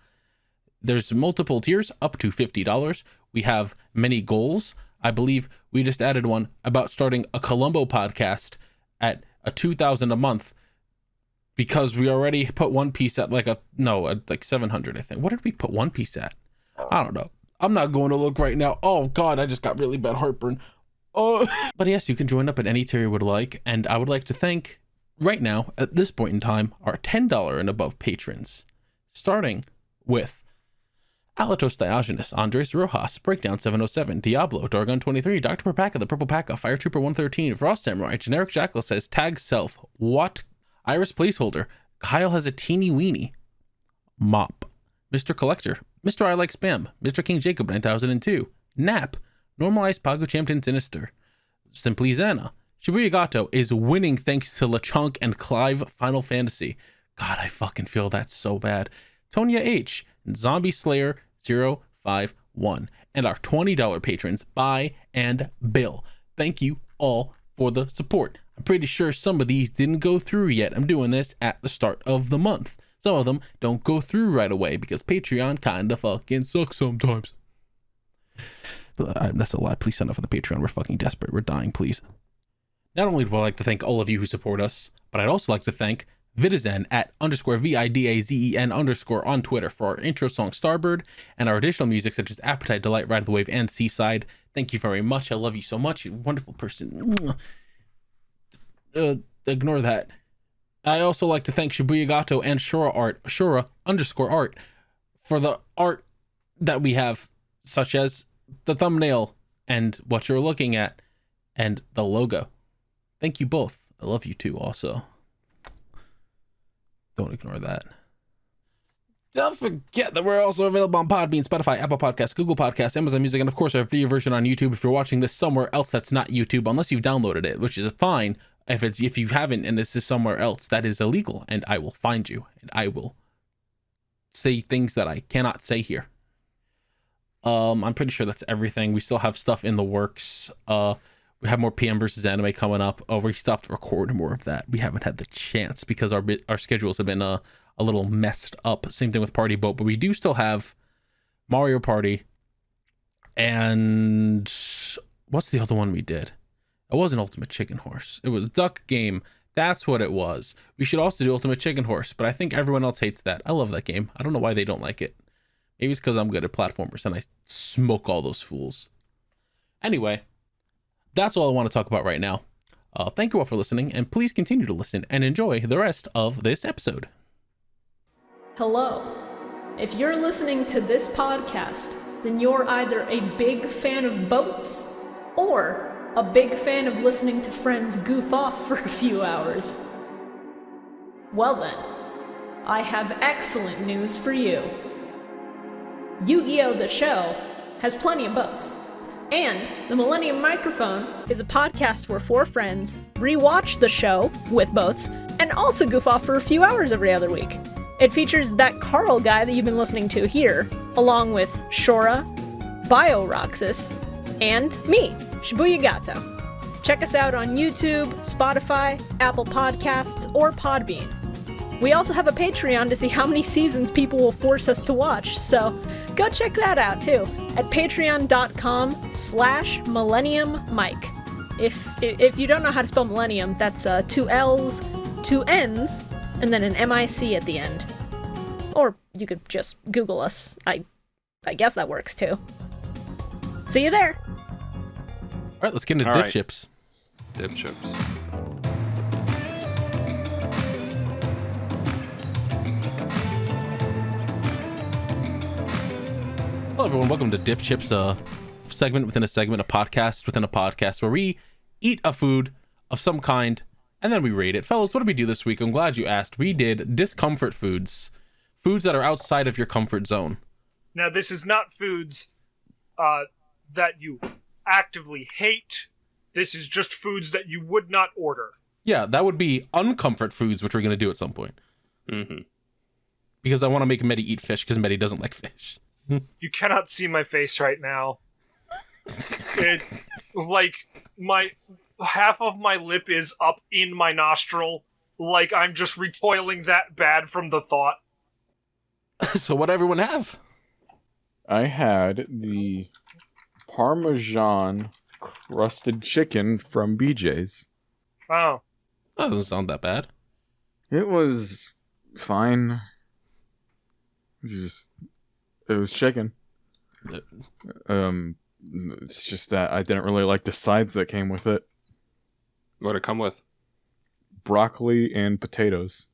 There's multiple tiers up to $50. We have many goals. I believe we just added one about starting a Columbo podcast at a $2,000 a month, because we already put One Piece at like 700, I think. What did we put One Piece at? I don't know. I'm not going to look right now. Oh God, I just got really bad heartburn. Oh, but yes, you can join up at any tier you would like, and I would like to thank right now at this point in time our $10 and above patrons, starting with Alatos Diogenes, Andres Rojas, Breakdown 707, Diablo, Dargon 23, Dr. Perpaka, The Purple Paka, Fire Trooper 113, Frost Samurai, Generic Jackal says tag self, what? Iris Placeholder, Kyle has a teeny weenie, Mop, Mr. Collector, Mr. I Like Spam, Mr. King Jacob 9002, Nap, Normalized Pago Champion Sinister, Simply Xana, Shibuya Gato is winning thanks to LeChonk and Clive Final Fantasy. God, I fucking feel that so bad. Tonya H, Zombie Slayer 051, and our $20 patrons, Buy and Bill. Thank you all for the support. I'm pretty sure some of these didn't go through yet. I'm doing this at the start of the month. Some of them don't go through right away because Patreon kinda fucking sucks sometimes. But that's a lie. Please sign up for the Patreon. We're fucking desperate. We're dying, please. Not only would I like to thank all of you who support us, but I'd also like to thank Vidazen at _VIDAZEN_ on Twitter for our intro song Starbird and our additional music such as Appetite, Delight, Ride the Wave, and Seaside. Thank you very much. I love you so much. You're a wonderful person. Ignore that. I also like to thank Shibuya Gato and Shura _art for the art that we have, such as the thumbnail and what you're looking at and the logo. Thank you both. I love you too also. Don't ignore that. Don't forget that we're also available on Podbean, Spotify, Apple Podcasts, Google Podcasts, Amazon Music, and of course our video version on YouTube if you're watching this somewhere else that's not YouTube, unless you've downloaded it, which is fine. If you haven't and this is somewhere else, that is illegal, and I will find you, and I will say things that I cannot say here. I'm pretty sure that's everything. We still have stuff in the works. We have more PM versus anime coming up. We still have to record more of that. We haven't had the chance because our schedules have been a little messed up. Same thing with Party Boat, but we do still have Mario Party. And what's the other one we did? It wasn't Ultimate Chicken Horse. It was Duck Game. That's what it was. We should also do Ultimate Chicken Horse, but I think everyone else hates that. I love that game. I don't know why they don't like it. Maybe it's because I'm good at platformers and I smoke all those fools. Anyway, that's all I want to talk about right now. Thank you all for listening, and please continue to listen and enjoy the rest of this episode. Hello. If you're listening to this podcast, then you're either a big fan of boats or a big fan of listening to friends goof off for a few hours. Well then, I have excellent news for you. Yu-Gi-Oh! The Show has plenty of boats. And the Millennium Microphone is a podcast where four friends rewatch the show with boats and also goof off for a few hours every other week. It features that Carl guy that you've been listening to here, along with Shora, BioRoxas, and me, Shibuya Gato. Check us out on YouTube, Spotify, Apple Podcasts, or Podbean. We also have a Patreon to see how many seasons people will force us to watch, so go check that out too, at patreon.com/millenniummike. If you don't know how to spell millennium, that's 2 L's, 2 N's, and then an MIC at the end. Or you could just Google us. I guess that works too. See you there. All right, let's get into DipShips. DipShips. Hello, everyone. Welcome to DipShips, a segment within a segment, a podcast within a podcast, where we eat a food of some kind and then we rate it. Fellas, what did we do this week? I'm glad you asked. We did discomfort foods, foods that are outside of your comfort zone. Now, this is not foods that you actively hate. This is just foods that you would not order. Yeah, that would be uncomfort foods, which we're going to do at some point. Mm-hmm. Because I want to make Metty eat fish, because Metty doesn't like fish. You cannot see my face right now. It, like, half of my lip is up in my nostril. Like, I'm just recoiling that bad from the thought. So what did everyone have? I had the Parmesan crusted chicken from BJ's. Oh. That doesn't sound that bad. It was fine. It was chicken. It's just that I didn't really like the sides that came with it. What'd it come with? Broccoli and potatoes.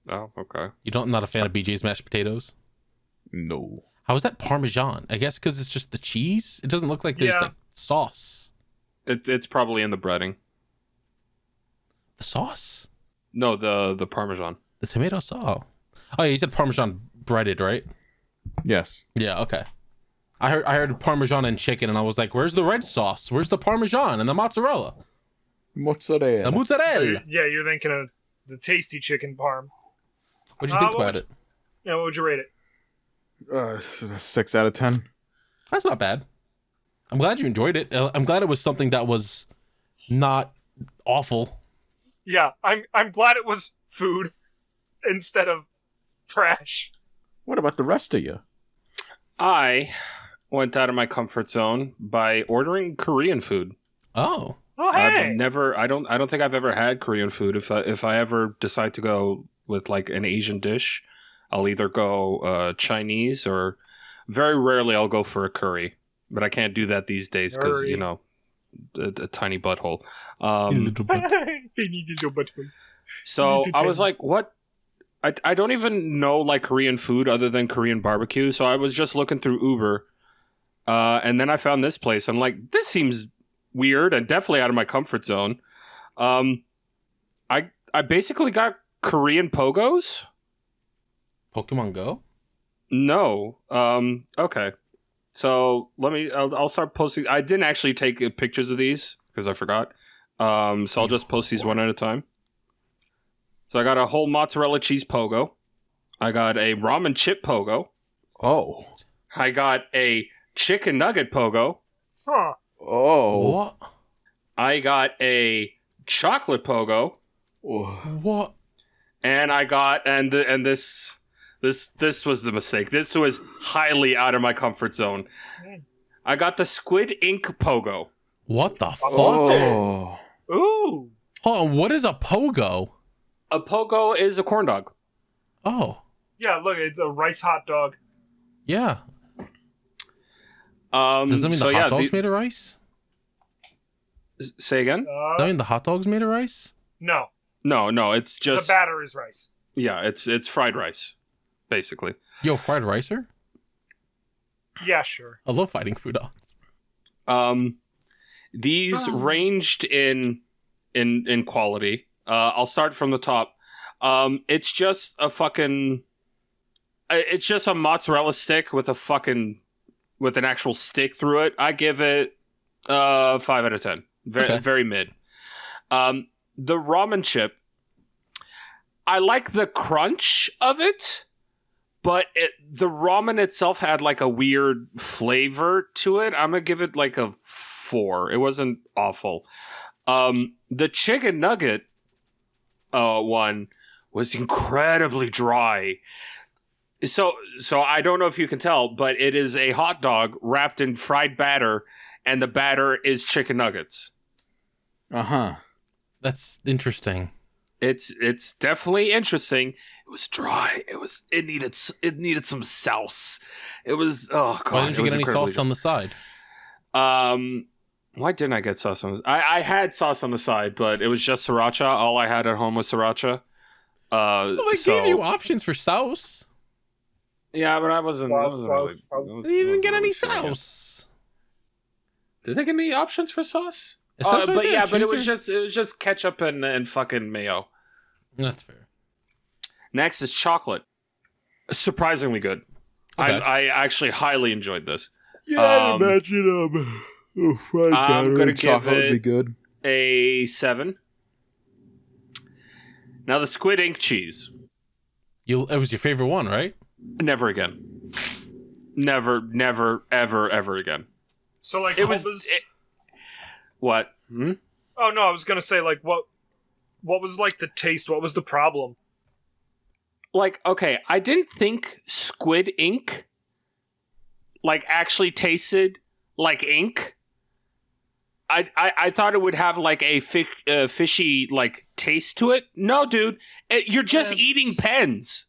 Oh, okay. You're not a fan of BJ's mashed potatoes? No. How is that Parmesan? I guess because it's just the cheese? It doesn't look like there's like sauce. It's probably in the breading. The sauce? No, the Parmesan. The tomato sauce. Oh, yeah, you said Parmesan breaded, right? Yes. Yeah, okay. I heard Parmesan and chicken, and I was like, where's the red sauce? Where's the Parmesan and the mozzarella? Mozzarella. The mozzarella. Yeah, you're thinking of the tasty chicken parm. What'd you think about it? Yeah, what would you rate it? 6 out of 10. That's not bad. I'm glad you enjoyed it. I'm glad it was something that was not awful. Yeah, I'm glad it was food instead of trash. What about the rest of you? I went out of my comfort zone by ordering Korean food. Oh. Oh, hey! I don't think I've ever had Korean food. If I ever decide to go with like an Asian dish, I'll either go Chinese or very rarely I'll go for a curry. But I can't do that these days because, you know, a tiny butthole. So I was like, what? I don't even know like Korean food other than Korean barbecue. So I was just looking through Uber. And then I found this place. I'm like, this seems weird and definitely out of my comfort zone. I basically got Korean pogos. Pokemon Go? No. Okay. So I'll start posting. I didn't actually take pictures of these because I forgot. So I'll just post these one at a time. So I got a whole mozzarella cheese pogo. I got a ramen chip pogo. Oh. I got a chicken nugget pogo. Huh. Oh. What? I got a chocolate pogo. What? And I got this was the mistake. This was highly out of my comfort zone. I got the squid ink pogo. What the fuck? Oh. Ooh. Hold on, what is a pogo? A pogo is a corn dog. Oh. Yeah, look, it's a rice hot dog. Yeah. Does that mean the hot dog's made of rice? Say again? Does that mean the hot dog's made of rice? No. No, it's just... The batter is rice. Yeah, it's fried rice, basically. Yo, fried ricer? Yeah, sure. I love fighting food odds. These ranged in quality. I'll start from the top. It's just a fucking... It's just a mozzarella stick with with an actual stick through it. I give it 5 out of 10. Very mid. The ramen chip, I like the crunch of it, but the ramen itself had like a weird flavor to it. I'm gonna give it like a 4. It wasn't awful. The chicken nugget one was incredibly dry. So I don't know if you can tell, but it is a hot dog wrapped in fried batter, and the batter is chicken nuggets. Uh-huh. That's interesting. It's definitely interesting. It was dry. It needed some sauce. It was oh god. Why didn't you get any sauce on the side? Why didn't I get sauce on this? I had sauce on the side, but it was just sriracha. All I had at home was sriracha. Well, they gave you options for sauce. Yeah, but I wasn't really. You didn't get any sauce. Did they give me options for sauce? But yeah, but it was just ketchup and fucking mayo. That's fair. Next is chocolate. Surprisingly good. Okay. I actually highly enjoyed this. Yeah, imagine fried I'm gonna give chocolate would be it good. a 7. Now the squid ink cheese. It was your favorite one, right? Never again. Never, ever again. So like It was. What? Oh no, I was gonna say like what was like the taste? What was the problem? Like, okay, I didn't think squid ink like actually tasted like ink. I thought it would have like a fishy like taste to it. No, dude, you're just eating pens.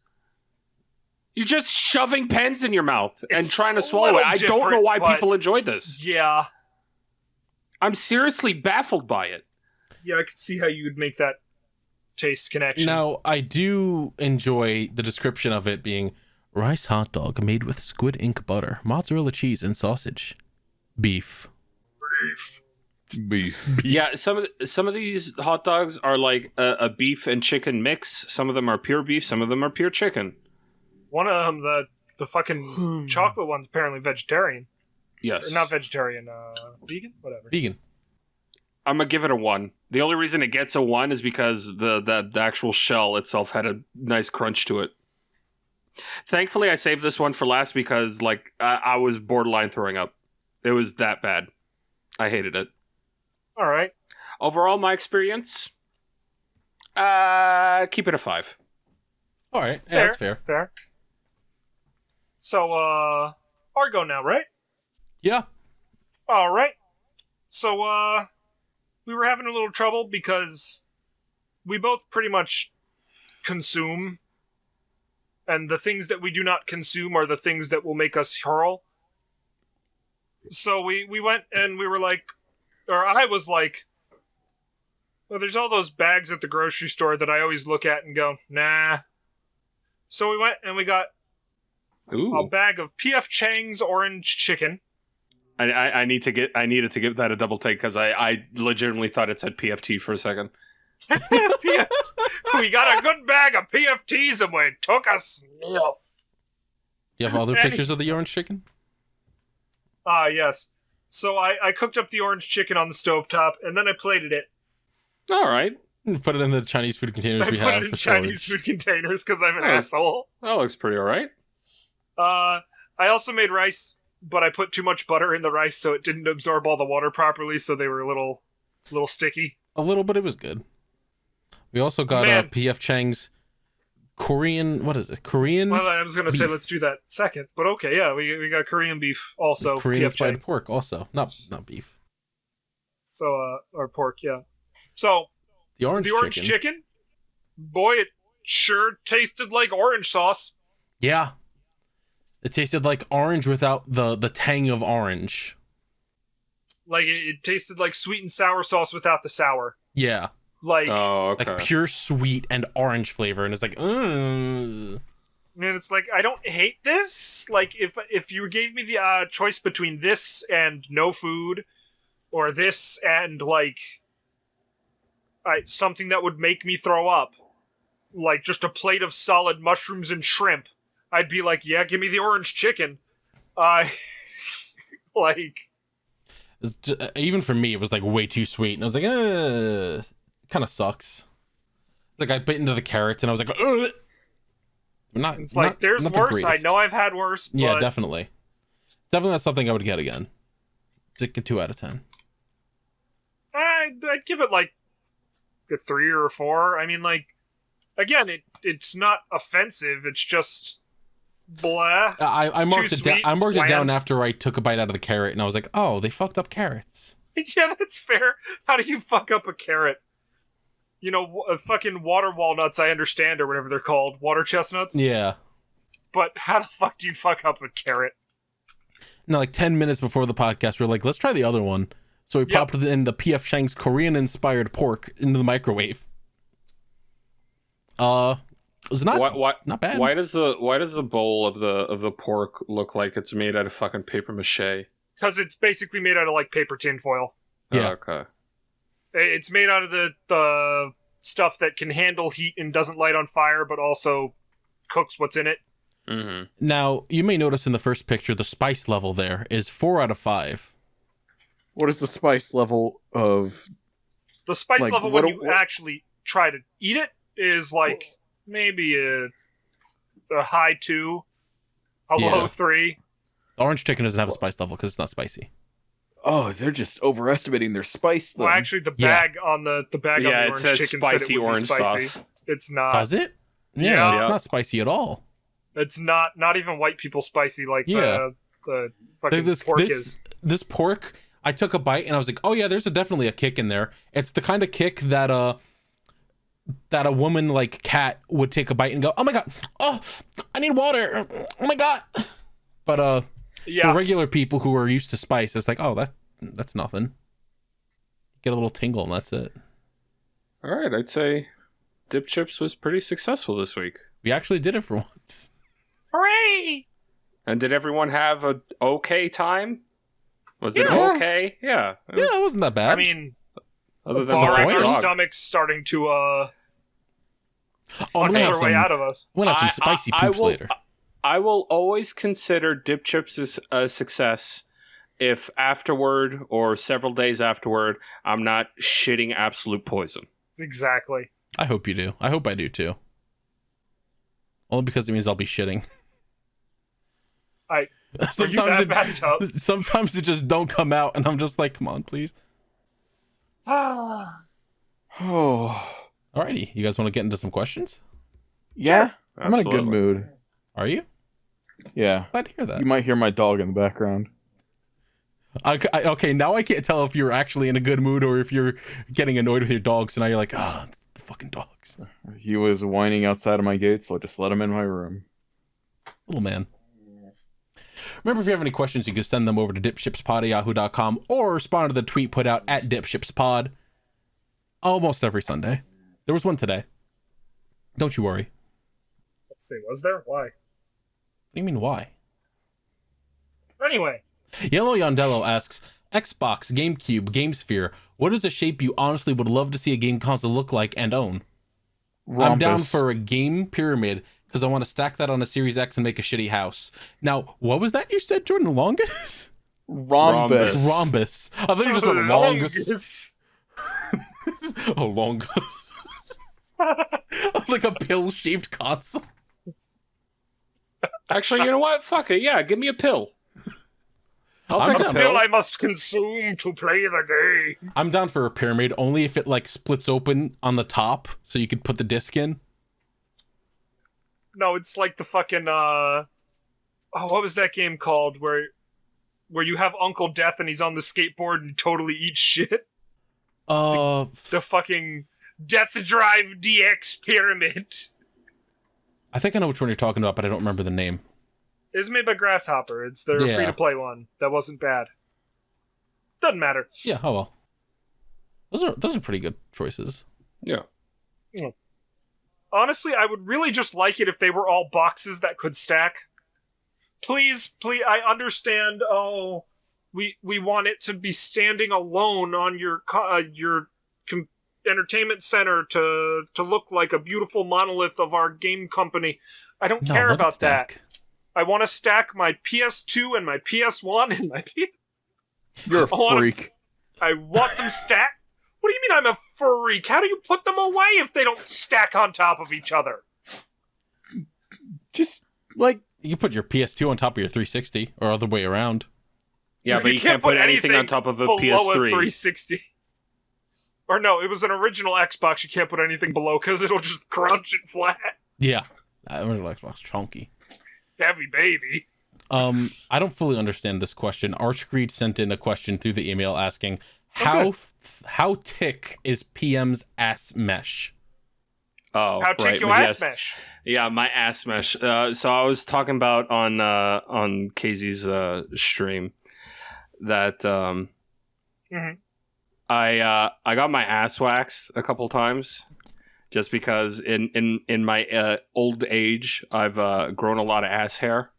You're just shoving pens in your mouth and trying to swallow it. I don't know why people enjoy this. Yeah. I'm seriously baffled by it. Yeah, I could see how you would make that taste connection. Now, I do enjoy the description of it being rice hot dog made with squid ink butter, mozzarella cheese, and sausage. Beef. Yeah, some of these hot dogs are like a beef and chicken mix. Some of them are pure beef. Some of them are pure chicken. One of them, the fucking chocolate one's apparently vegetarian. Yes. Or not vegetarian, vegan? Whatever. Vegan. I'm going to give it a 1. The only reason it gets a 1 is because the actual shell itself had a nice crunch to it. Thankfully, I saved this one for last because like I was borderline throwing up. It was that bad. I hated it. All right. Overall, my experience, keep it a 5. All right. Yeah, that's fair. Fair. So, Argo now, right? Yeah. All right. So, we were having a little trouble because we both pretty much consume, and the things that we do not consume are the things that will make us hurl. So we went and we were like, or I was like, well, there's all those bags at the grocery store that I always look at and go, nah. So we went and we got a bag of P.F. Chang's orange chicken. I needed to give that a double take because I legitimately thought it said PFT for a second. We got a good bag of PFTs and we took a sniff. You have other pictures of the orange chicken? Yes. So I cooked up the orange chicken on the stovetop and then I plated it. All right. Put it in the Chinese food containers we have. I put it in Chinese food containers because I'm an asshole. That looks pretty all right. I also made rice, but I put too much butter in the rice so it didn't absorb all the water properly, so they were a little sticky. A little, but it was good. We also got P.F. Chang's Korean, what is it? Korean? Well, I was going to say let's do that second, but okay, yeah, we got Korean beef also. Korean fried pork also, not beef. So, or pork, yeah. So, the orange chicken, boy, it sure tasted like orange sauce. Yeah. It tasted like orange without the tang of orange. Like, it tasted like sweet and sour sauce without the sour. Yeah. Like, like pure sweet and orange flavor, and it's like, And it's like, I don't hate this. Like, if you gave me the choice between this and no food, or this and, like, something that would make me throw up, like just a plate of solid mushrooms and shrimp, I'd be like, yeah, give me the orange chicken. Even for me, it was like way too sweet, and I was like, kind of sucks. Like I bit into the carrots, and I was like, there's worse. I know I've had worse. But... Yeah, definitely not something I would get again. It's like a 2 out of 10. I'd give it like a 3 or a 4. I mean, like, again, it's not offensive. It's just blah. I marked it down. I marked it down after I took a bite out of the carrot, and I was like, oh, they fucked up carrots. Yeah, that's fair. How do you fuck up a carrot? fucking water walnuts, I understand, or whatever they're called. Water chestnuts? Yeah. But how the fuck do you fuck up a carrot? No, like 10 minutes before the podcast, we're like, let's try the other one. So we popped in the P.F. Chang's Korean-inspired pork into the microwave. It was not bad. Why does the bowl of the pork look like it's made out of fucking paper mache? Because it's basically made out of, like, paper tin foil. Yeah. Oh, okay. It's made out of the stuff that can handle heat and doesn't light on fire, but also cooks what's in it. Mm-hmm. Now, you may notice in the first picture, the spice level there is 4 out of 5. What is the spice level of... The spice level when you actually try to eat it is, like, maybe a high 2, a low 3. Orange chicken doesn't have a spice level because it's not spicy. Oh, they're just overestimating their spice then. Well, actually, the bag on the bag on the orange says chicken spicy said it would orange be spicy. sauce. It's not. Does it? Yeah. It's not spicy at all. It's not even white people spicy like the fucking pork is. This pork, I took a bite and I was like, oh yeah, there's definitely a kick in there. It's the kind of kick that a woman like Kat would take a bite and go, oh my god, oh, I need water, oh my god. But for regular people who are used to spice, it's like, oh, that's nothing. Get a little tingle and that's it. All right, I'd say DipShips was pretty successful this week. We actually did it for once. Hooray! And did everyone have a okay time? Was it okay? Yeah. It wasn't that bad. I mean, other than our the stomachs starting to I'm gonna have their way out of us. We'll have some spicy poops later. I will always consider DipShips a success if afterward or several days afterward I'm not shitting absolute poison. Exactly. I hope you do. I hope I do too. Only because it means I'll be shitting. Sometimes it just don't come out, and I'm just like, come on, please. Oh. Alrighty, you guys want to get into some questions? Yeah, sure. I'm in a good mood. Are you? Yeah. Glad to hear that. You might hear my dog in the background. Okay, now I can't tell if you're actually in a good mood or if you're getting annoyed with your dog, so now you're like, the fucking dogs. He was whining outside of my gate, so I just let him in my room. Little man. Remember, if you have any questions, you can send them over to DipShipsPod@yahoo.com or respond to the tweet put out at DipShipsPod almost every Sunday. There was one today. Don't you worry. Wait, was there? Why? What do you mean, why? Anyway. Yellow Yondello asks, Xbox, GameCube, GameSphere, what is a shape you honestly would love to see a game console look like and own? Rhombus. I'm down for a game pyramid because I want to stack that on a Series X and make a shitty house. Now, what was that you said, Jordan? Longus? Rhombus. I thought you just went longus. Oh, longus. Like a pill-shaped console. Actually, you know what? Fuck it. Yeah, give me a pill. I'll take a pill I must consume to play the game. I'm down for a pyramid, only if it like splits open on the top so you could put the disc in. No, it's like the fucking what was that game called where you have Uncle Death and he's on the skateboard and totally eats shit? The fucking Death Drive DX Pyramid. I think I know which one you're talking about, but I don't remember the name. It's made by Grasshopper. It's their free-to-play one. That wasn't bad. Doesn't matter. Yeah, oh well. Those are pretty good choices. Yeah. Honestly, I would really just like it if they were all boxes that could stack. Please, I understand, we want it to be standing alone on your entertainment center to look like a beautiful monolith of our game company. I don't care about that. I want to stack my PS2 and my PS1 and my You're a freak. I want them stacked. What do you mean I'm a freak? How do you put them away if they don't stack on top of each other? Just, like... You put your PS2 on top of your 360, or other way around. Yeah, but you can't put anything on top of a PS3. Below a 360. Or no, it was an original Xbox. You can't put anything below because it'll just crunch it flat. Yeah. That original Xbox chunky. Heavy baby. I don't fully understand this question. Archgreed sent in a question through the email asking, How thick is PM's ass mesh? Oh, how thick your ass mesh? Yeah, my ass mesh. So I was talking about on Casey's stream that I got my ass waxed a couple times just because in my old age I've grown a lot of ass hair.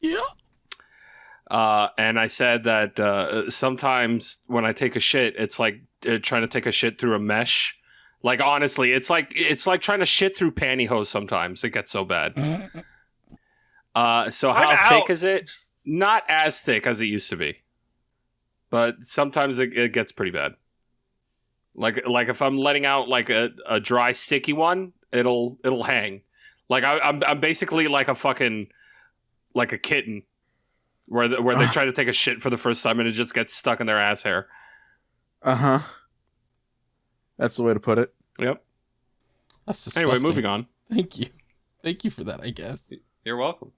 Yeah. And I said that sometimes when I take a shit, it's like trying to take a shit through a mesh. Like, honestly, it's like trying to shit through pantyhose sometimes. It gets so bad. So how thick is it? Not as thick as it used to be. But sometimes it gets pretty bad. Like if I'm letting out like a dry, sticky one, it'll hang. Like I'm basically like a fucking like a kitten. Where they try to take a shit for the first time and it just gets stuck in their ass hair. Uh-huh. That's the way to put it. Yep. That's disgusting. Anyway, moving on. Thank you. Thank you for that, I guess. You're welcome.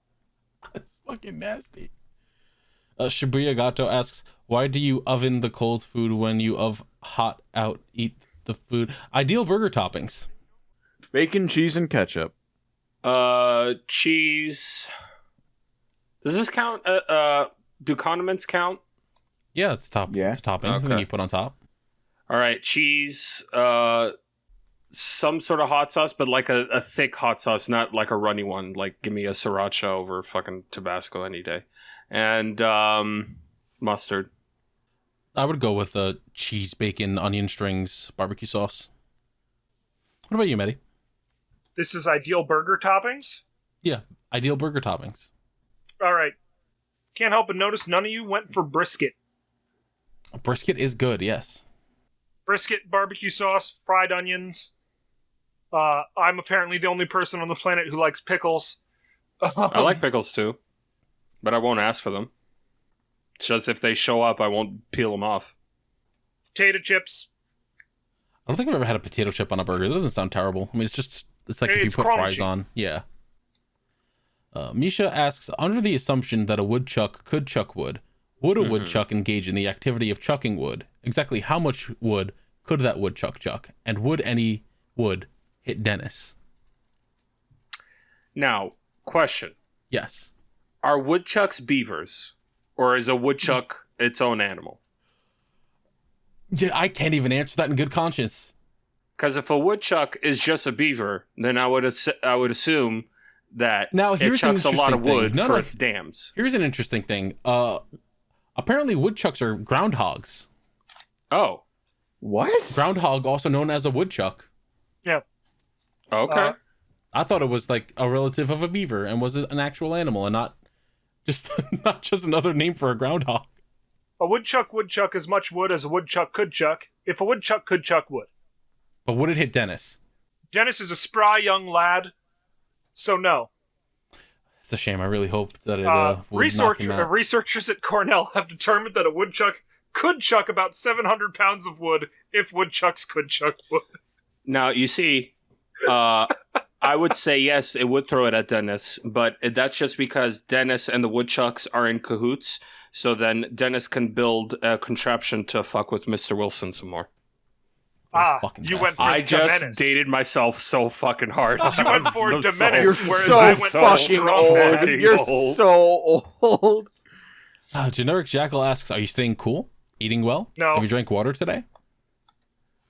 That's fucking nasty. Shibuya Gato asks, why do you oven the cold food when you of hot out eat the food? Ideal burger toppings. Bacon, cheese, and ketchup. Cheese. Does this count? Do condiments count? Yeah, it's top. Yeah. It's toppings. Okay. And then you put on top. All right, cheese. Some sort of hot sauce, but like a thick hot sauce, not like a runny one. Like, give me a sriracha over fucking Tabasco any day. And mustard. I would go with cheese, bacon, onion strings, barbecue sauce. What about you, Metty? This is ideal burger toppings? Yeah, ideal burger toppings. All right. Can't help but notice none of you went for brisket. Brisket is good, yes. Brisket, barbecue sauce, fried onions. I'm apparently the only person on the planet who likes pickles. I like pickles too, but I won't ask for them. It's just if they show up, I won't peel them off. Potato chips. I don't think I've ever had a potato chip on a burger. It doesn't sound terrible. I mean, it's like if you put crunchy. fries on. Yeah. Misha asks, under the assumption that a woodchuck could chuck wood, would a woodchuck engage in the activity of chucking wood? Exactly how much wood could that woodchuck chuck? And would any wood hit Dennis? Now, question. Yes. Are woodchucks beavers? Or is a woodchuck its own animal? Yeah, I can't even answer that in good conscience. Because if a woodchuck is just a beaver, then I would assume that now, it chucks a lot of wood for its dams. Here's an interesting thing. Apparently woodchucks are groundhogs. Oh. What? Groundhog, also known as a woodchuck. Yeah. Okay. I thought it was like a relative of a beaver and was an actual animal and not just another name for a groundhog. A woodchuck would chuck as much wood as a woodchuck could chuck, if a woodchuck could chuck wood. But would it hit Dennis? Dennis is a spry young lad, so no. It's a shame. I really hope that it would knock him out. Researchers at Cornell have determined that a woodchuck could chuck about 700 pounds of wood if woodchucks could chuck wood. Now, you see, I would say yes, it would throw it at Dennis, but that's just because Dennis and the woodchucks are in cahoots, so then Dennis can build a contraption to fuck with Mr. Wilson some more. You went for I just Demenis. dated myself so fucking hard. You went for Demenis, whereas so I went for fucking Strongman. old. You're so old. Generic Jackal asks, are you staying cool? Eating well? No. Have you drank water today?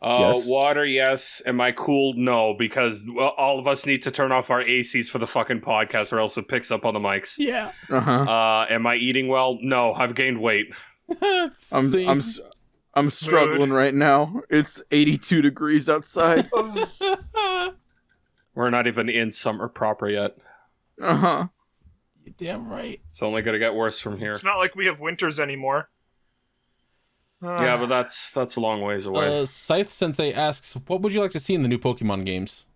Yes. Water, yes. Am I cool? No, because all of us need to turn off our ACs for the fucking podcast or else it picks up on the mics. Yeah. Uh-huh. Am I eating well? No, I've gained weight. I'm struggling right now. It's 82 degrees outside. We're not even in summer proper yet. Uh-huh. You're damn right. It's only going to get worse from here. It's not like we have winters anymore. Yeah, but that's a long ways away. Scythe Sensei asks, what would you like to see in the new Pokemon games?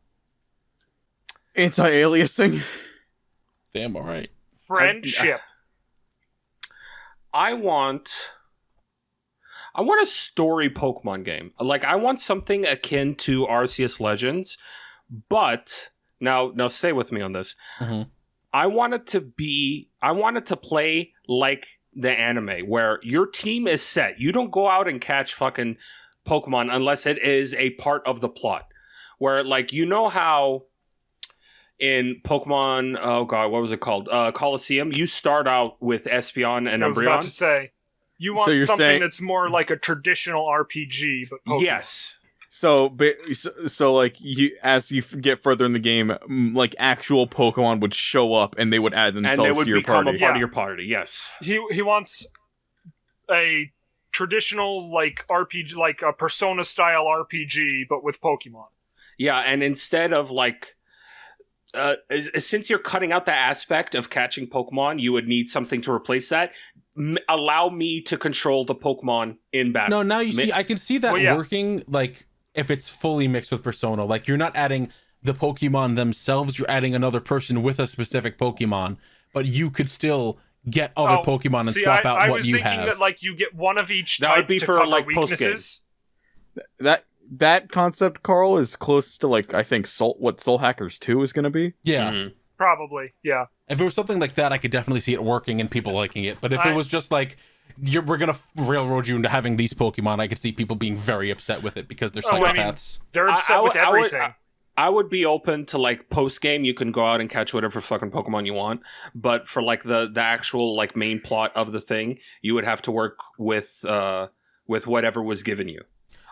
Anti-aliasing. Damn, all right. Friendship. I want a story Pokemon game. Like, I want something akin to Arceus Legends, but now stay with me on this. Mm-hmm. I want it to play like the anime where your team is set. You don't go out and catch fucking Pokemon unless it is a part of the plot. Where, like, you know how in Pokemon, oh god, what was it called? Colosseum, you start out with Espeon and Umbreon. I was about to say, you want something that's more like a traditional RPG, but Pokemon. Yes. So like, as you get further in the game, like, actual Pokemon would show up and they would add themselves and they would to your become party. a part of your party, yes. He wants a traditional, like, RPG, like a Persona-style RPG, but with Pokemon. Yeah, and instead of, like, since you're cutting out the aspect of catching Pokemon, you would need something to replace that. Allow me to control the Pokemon in battle. No, now you see, I can see that working, like, if it's fully mixed with Persona. Like, you're not adding the Pokemon themselves, you're adding another person with a specific Pokemon, but you could still get other Pokemon and swap out what you have. I was thinking that, like, you get one of each type would be to for, cover like, weaknesses. That concept, Carl, is close to, like, I think what Soul Hackers 2 is going to be. Yeah. Mm-hmm. Probably, yeah. If it was something like that, I could definitely see it working and people liking it. But if it was just like, we're going to railroad you into having these Pokemon, I could see people being very upset with it because they're psychopaths. They're upset with everything. I would be open to, like, post-game, you can go out and catch whatever fucking Pokemon you want. But for, like, the actual, like, main plot of the thing, you would have to work with whatever was given you.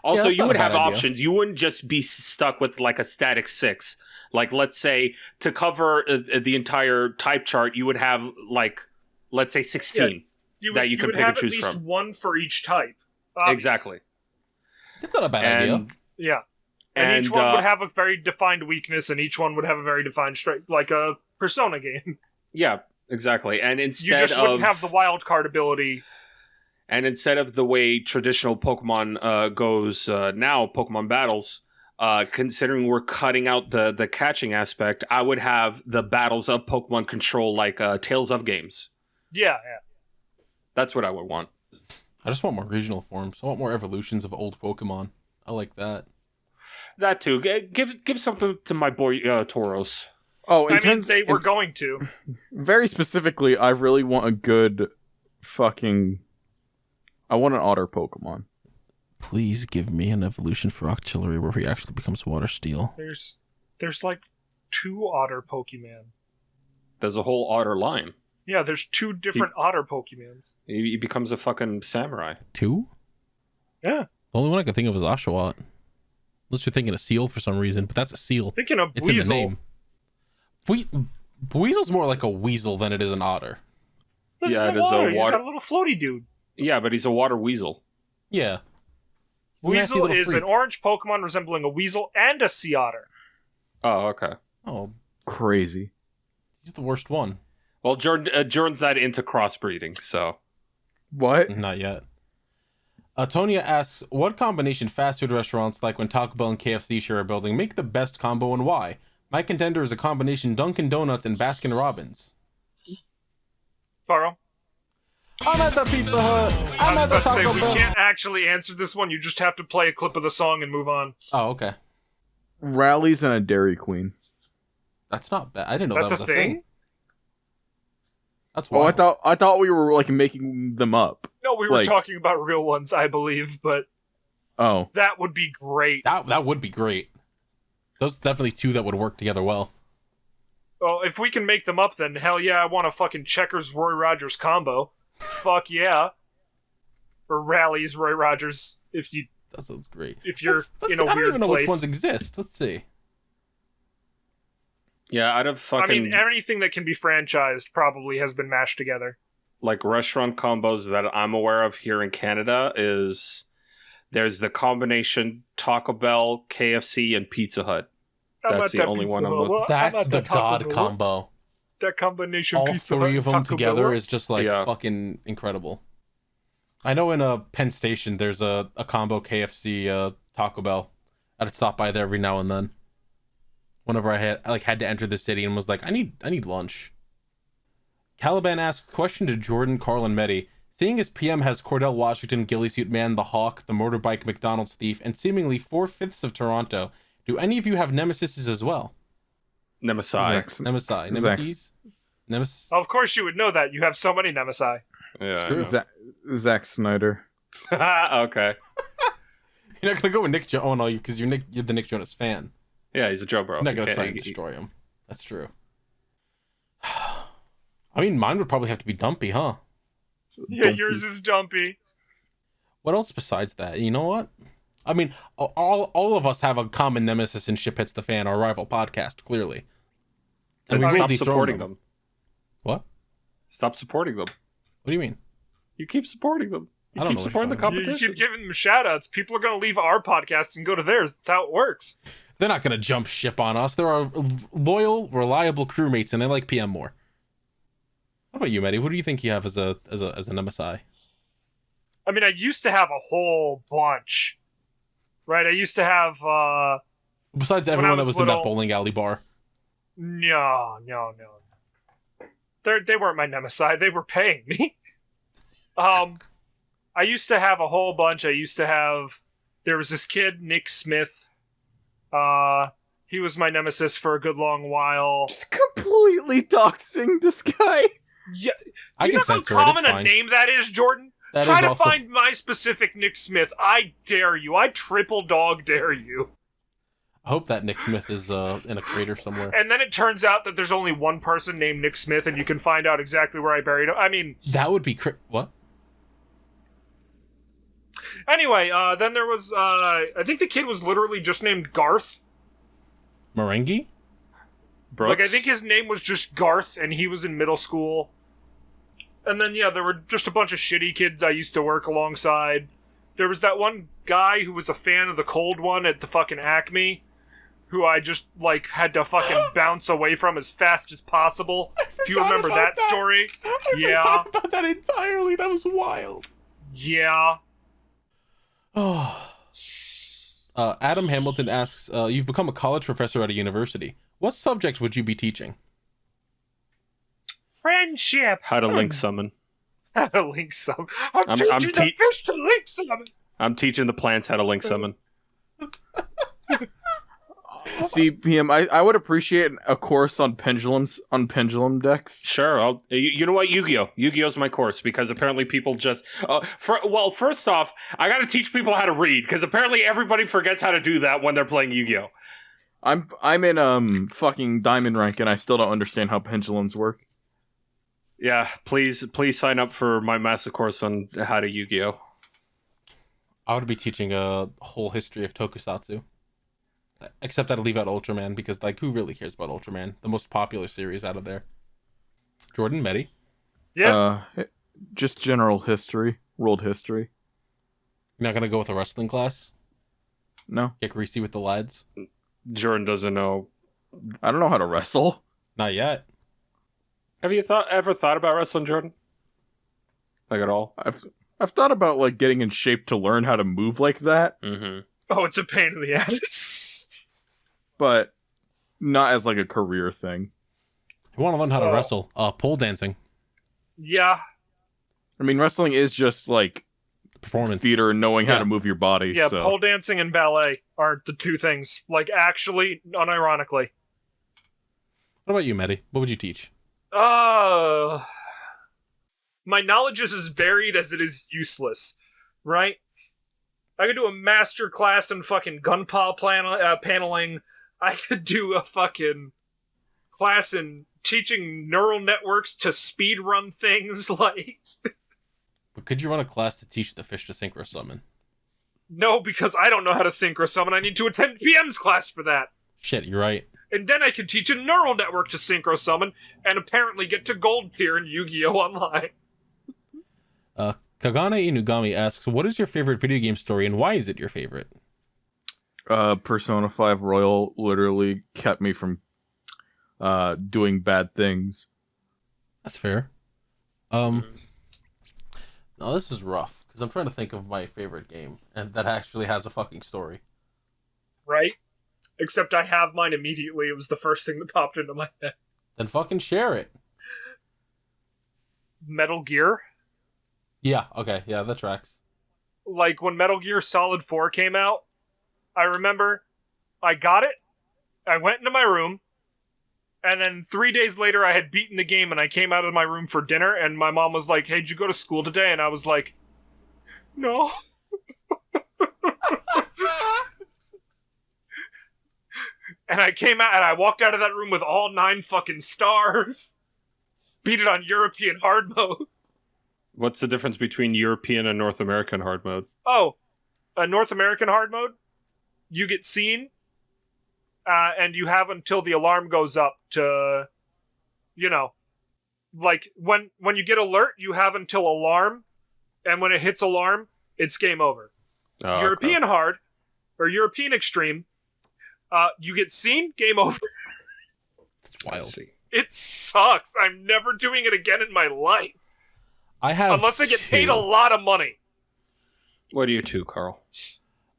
Also, you would have options. You wouldn't just be stuck with, like, a static 6. Like, let's say, to cover the entire type chart, you would have, like, let's say 16 that you could pick and choose from. You would have at least one for each type. Obviously. Exactly. That's not a bad idea. Yeah. And each one would have a very defined weakness, and each one would have a very defined strength, like a Persona game. Yeah, exactly. And instead you just wouldn't have the wild card ability. And instead of the way traditional Pokemon goes now, Pokemon battles, considering we're cutting out the catching aspect, I would have the battles of Pokemon control like Tales of games. Yeah. That's what I would want. I just want more regional forms. I want more evolutions of old Pokemon. I like that. That too. Give something to my boy Tauros. Oh, they were going to. Very specifically, I really want a good fucking... I want an otter Pokemon. Please give me an evolution for Octillery where he actually becomes Water Steel. There's like 2 otter Pokemon. There's a whole otter line. Yeah, there's 2 different otter Pokemons. He becomes a fucking samurai. 2? Yeah. The only one I can think of is Oshawott. Unless you're thinking of Seal for some reason, but that's a seal. Thinking of it's Weasel. In the name. Weasel's more like a weasel than it is an otter. But yeah, it is a water. He's got a little floaty dude. Yeah, but he's a water weasel. Yeah. Weasel is an orange Pokemon resembling a weasel and a sea otter. Oh, okay. Oh, crazy. He's the worst one. Well, Jordan's not into crossbreeding, so... What? Not yet. Tonya asks, what combination fast food restaurants like when Taco Bell and KFC share a building make the best combo and why? My contender is a combination Dunkin' Donuts and Baskin Robbins. Carl? I'm at the Pizza Hut. I'm at the Taco Bell. We can't actually answer this one. You just have to play a clip of the song and move on. Oh, okay. Rallies and a Dairy Queen. That's not bad. I didn't know that was a thing. That's wild. Oh, I thought we were like making them up. No, we were talking about real ones, I believe, but that would be great. That would be great. Those are definitely 2 that would work together well. Well, if we can make them up, then hell yeah, I want a fucking Checkers Roy Rogers combo. Fuck yeah. Or Rallies Roy Rogers if you... That sounds great. If you're in a weird place. I don't even know which ones exist. Let's see. Yeah, out of fucking... I mean, anything that can be franchised probably has been mashed together. Like, restaurant combos that I'm aware of here in Canada is... There's the combination Taco Bell, KFC, and Pizza Hut. That's the only one I'm looking... That's the god combo. That combination all Pizza 3 of them Taco together Bell? is just like fucking incredible. I know in Penn Station there's a combo KFC Taco Bell. I'd stop by there every now and then. Whenever I had to enter the city and was like, I need lunch. Caliban asks, question to Jordan, Carl, and Metty. Seeing as PM has Cordell Washington, Ghillie Man, the Hawk, the motorbike McDonald's thief, and seemingly 4/5 of Toronto, do any of you have nemesis as well? Nemesis. Nemesis. Of course you would know that. You have so many Nemesis. Yeah, true. Zack Snyder. Okay. You're not gonna go with Nick Jonas. Oh no, because you're the Nick Jonas fan. Yeah, he's a Joe Bro. You're not gonna try and destroy him. That's true. I mean, mine would probably have to be Dumpy, huh? Yeah, yours is Dumpy. What else besides that? You know what? I mean, all of us have a common nemesis in Ship Hits the Fan, our rival podcast, clearly. And we stop will supporting them. What? Stop supporting them. What do you mean? You keep supporting them. You I don't keep know what supporting the you're talking You competition. keep giving them shout-outs. People are going to leave our podcast and go to theirs. That's how it works. They're not gonna jump ship on us. They're our loyal, reliable crewmates, and they like PM more. What about you, Metty? Who do you think you have as a nemesis? I mean, I used to have a whole bunch. Right? I used to have, Besides when I everyone that was was in that little- bowling alley bar. No. They weren't my nemesis. They were paying me. I used to have a whole bunch. There was this kid, Nick Smith. He was my nemesis for a good long while. Just completely doxing this guy. Yeah, I you can know how censor it, it's common a fine. name that is, Jordan? That Try is to also- find my specific Nick Smith. I dare you. I triple dog dare you. I hope that Nick Smith is in a crater somewhere. And then it turns out that there's only one person named Nick Smith, and you can find out exactly where I buried him. I mean, That would be what? anyway, then there was, I think the kid was literally just named Garth. Merengue? Brooks? Like, I think his name was just Garth, and he was in middle school. And then, yeah, there were just a bunch of shitty kids I used to work alongside. There was that one guy who was a fan of the Cold One at the fucking Acme, who I just, like, had to fucking bounce away from as fast as possible. If you remember that story. I forgot about that entirely. That was wild. Yeah. Oh. Adam Hamilton asks, you've become a college professor at a university. What subject would you be teaching? Friendship. How to link summon. How to link summon. I'm I'm teaching the te- fish to link summon. I'm teaching the plants how to link summon. See, PM, I would appreciate a course on pendulum decks. Sure, you know what, Yu-Gi-Oh! Yu-Gi-Oh's my course, because apparently people just... first off, I gotta teach people how to read, because apparently everybody forgets how to do that when they're playing Yu-Gi-Oh! I'm in fucking diamond rank, and I still don't understand how pendulums work. Yeah, please sign up for my massive course on how to Yu-Gi-Oh! I would be teaching a whole history of Tokusatsu. Except I'd leave out Ultraman, because, like, who really cares about Ultraman? The most popular series out of there. Jordan, Metty? Yes. Just general history, world history. You're not gonna go with a wrestling class? No, Get greasy with the lads? Jordan doesn't know. I don't know how to wrestle. Not yet. Have you ever thought about wrestling, Jordan? Like at all? I've thought about like getting in shape to learn how to move like that, Mm-hmm. Oh, it's a pain in the ass. but not as like a career thing. You want to learn how to wrestle? Pole dancing. Yeah. I mean, wrestling is just like Performance. theater and knowing how Yeah. to move your body. Yeah, so. pole dancing and ballet are the two things. Like, actually, unironically. What about you, Metty? What would you teach? My knowledge is as varied as it is useless, right? I could do a master class in fucking gunpowder paneling. I could do a fucking class in teaching neural networks to speedrun things, like... But could you run a class to teach the fish to synchro summon? No, because I don't know how to synchro summon. I need to attend PM's class for that. Shit, you're right. And then I can teach a neural network to synchro summon, and apparently get to gold tier in Yu-Gi-Oh! Online. Kagane Inugami asks, what is your favorite video game story and why is it your favorite? Persona 5 Royal literally kept me from doing bad things. That's fair. No, this is rough, because I'm trying to think of my favorite game, and that actually has a fucking story. Right? Except I have mine immediately. It was the first thing that popped into my head. Then fucking share it. Metal Gear? Yeah, okay, yeah, that tracks. Like, when Metal Gear Solid 4 came out, I remember I got it, I went into my room, And then 3 days later, I had beaten the game, and I came out of my room for dinner, and my mom was like, "Hey, did you go to school today?" And I was like, "No." And I came out, and I walked out of that room with all 9 fucking stars. Beat it on European hard mode. What's the difference between European and North American hard mode? Oh, a North American hard mode, you get seen, and you have until the alarm goes up to, like, when you get alert, you have until alarm, and when it hits alarm, it's game over. Oh, European hard, or European extreme, you get seen, game over. It's wild. It sucks. I'm never doing it again in my life. Unless I get paid a lot of money. What are you two, Carl?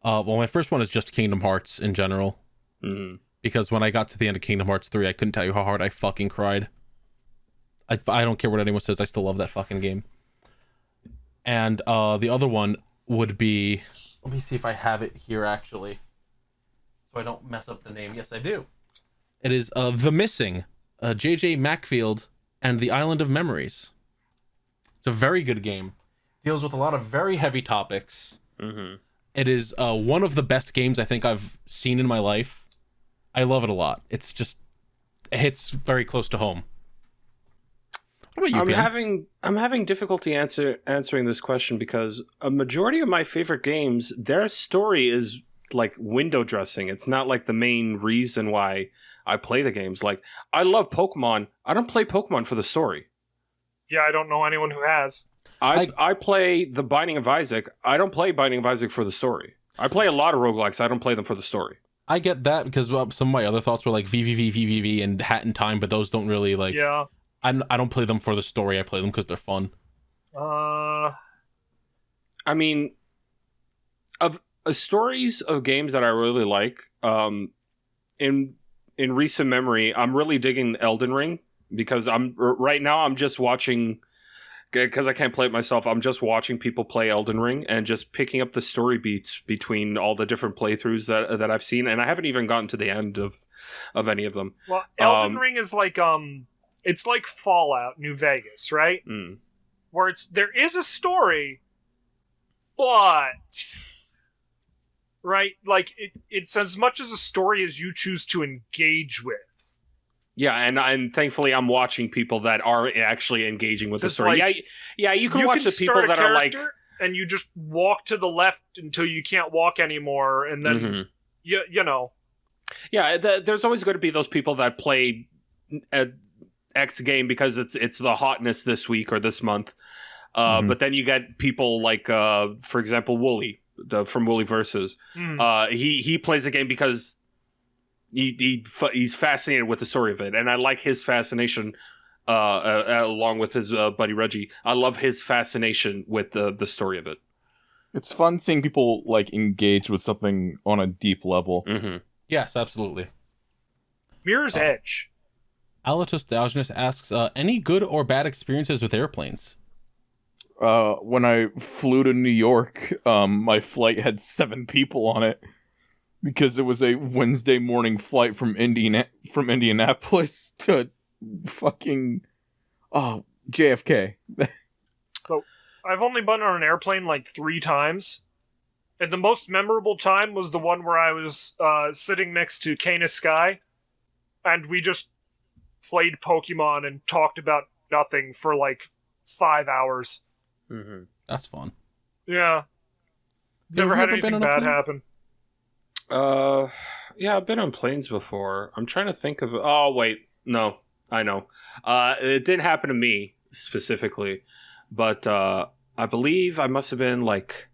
Well, my first one is just Kingdom Hearts in general. Mm-hmm. Because when I got to the end of Kingdom Hearts 3, I couldn't tell you how hard I fucking cried. I don't care what anyone says, I still love that fucking game. And the other one would be... Let me see if I have it here, actually. So I don't mess up the name. Yes, I do. It is The Missing, J.J. Macfield, and the Island of Memories. It's a very good game. Deals with a lot of very heavy topics. Mm-hmm. It is one of the best games I think I've seen in my life. I love it a lot. It's just... It hits very close to home. What about you, Ben? I'm having difficulty answering this question because a majority of my favorite games, their story is like window dressing. It's not like the main reason why I play the games. Like, I love Pokemon. I don't play Pokemon for the story. Yeah, I don't know anyone who has. I play The Binding of Isaac. I don't play Binding of Isaac for the story. I play a lot of roguelikes. I don't play them for the story. I get that because some of my other thoughts were like VVV and Hat in Time, but those don't really like... Yeah. I don't play them for the story. I play them because they're fun. I mean, of stories of games that I really like, in recent memory, I'm really digging Elden Ring because right now I'm just watching, because I can't play it myself. I'm just watching people play Elden Ring and just picking up the story beats between all the different playthroughs that I've seen, and I haven't even gotten to the end of any of them. Well, Elden Ring is like it's like Fallout New Vegas, right? Mm. Where there is a story, but right, like it's as much as a story as you choose to engage with. Yeah, and thankfully I'm watching people that are actually engaging with the story. Like, yeah, you can watch the people that are like, and you just walk to the left until you can't walk anymore, and then you know. Yeah, there's always going to be those people that play X game because it's the hotness this week or this month. But then you get people like, for example, Wooly from Wooly Versus. He plays the game because he's fascinated with the story of it, and I like his fascination. Along with his buddy Reggie, I love his fascination with the story of it. It's fun seeing people like engage with something on a deep level. Mm-hmm. Yes, absolutely. Mirror's Edge. Alatos Diogenes asks, any good or bad experiences with airplanes? When I flew to New York, my flight had 7 people on it because it was a Wednesday morning flight from Indianapolis to fucking JFK. So I've only been on an airplane like 3 times, and the most memorable time was the one where I was sitting next to Canis Sky, and we just played Pokemon and talked about nothing for like 5 hours. Mm-hmm. That's fun. Yeah. Never had anything bad happen. Yeah, I've been on planes before. I'm trying to think of... Oh, wait. No, I know. It didn't happen to me specifically, but I believe I must have been like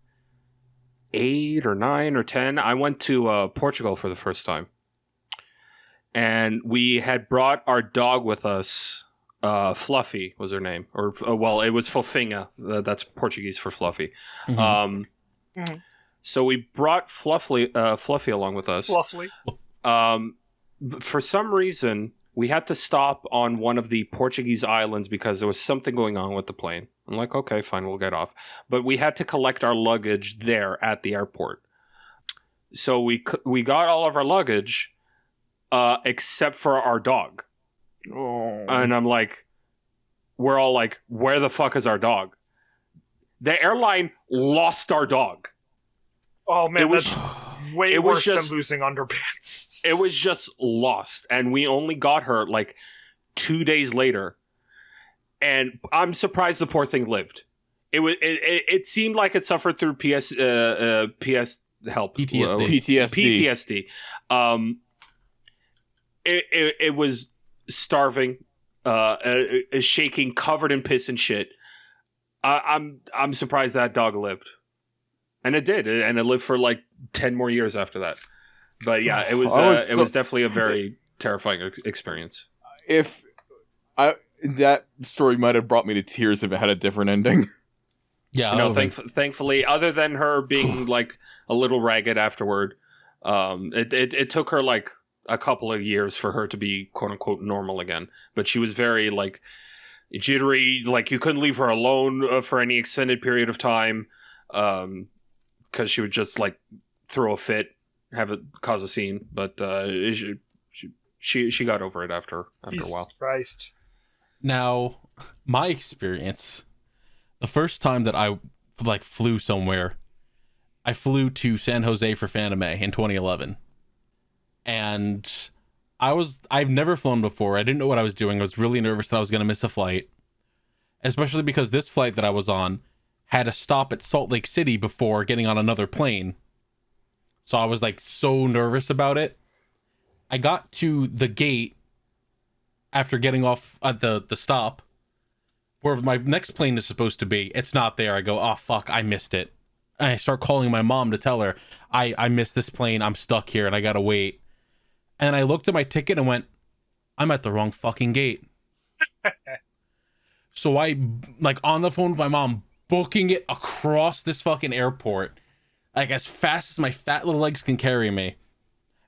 8 or 9 or 10. I went to Portugal for the first time. And we had brought our dog with us. Fluffy was her name. Or, well, it was Fofinha. That's Portuguese for Fluffy. Mm-hmm. So we brought Fluffy along with us. Fluffy. For some reason, we had to stop on one of the Portuguese islands because there was something going on with the plane. I'm like, okay, fine, we'll get off. But we had to collect our luggage there at the airport. So we got all of our luggage, except for our dog. Oh. And I'm like, we're all like, where the fuck is our dog? The airline lost our dog. Oh man, that's way worse just, than losing underpants. It was just lost, and we only got her like 2 days later. And I'm surprised the poor thing lived. It seemed like it suffered through PS help PTSD. It was starving, shaking, covered in piss and shit. I'm surprised that dog lived, and it did, and it lived for like 10 more years after that. But yeah, it was definitely a very terrifying experience. That story might have brought me to tears if it had a different ending. Yeah, no, thankfully, other than her being like a little ragged afterward, it took her like a couple of years for her to be quote unquote normal again. But she was very like jittery, like you couldn't leave her alone for any extended period of time, because she would just like throw a fit, have it cause a scene. But she got over it after a while. Jesus Christ. Now, my experience, the first time that I like flew somewhere, I flew to San Jose for Fanime in 2011. And I've never flown before. I didn't know what I was doing. I was really nervous that I was going to miss a flight, especially because this flight that I was on had a stop at Salt Lake City before getting on another plane. So I was like so nervous about it. I got to the gate after getting off at the stop where my next plane is supposed to be. It's not there. I go, oh fuck, I missed it. And I start calling my mom to tell her I missed this plane. I'm stuck here and I gotta wait. And I looked at my ticket and went, I'm at the wrong fucking gate. So I, like, on the phone with my mom, booking it across this fucking airport, like as fast as my fat little legs can carry me,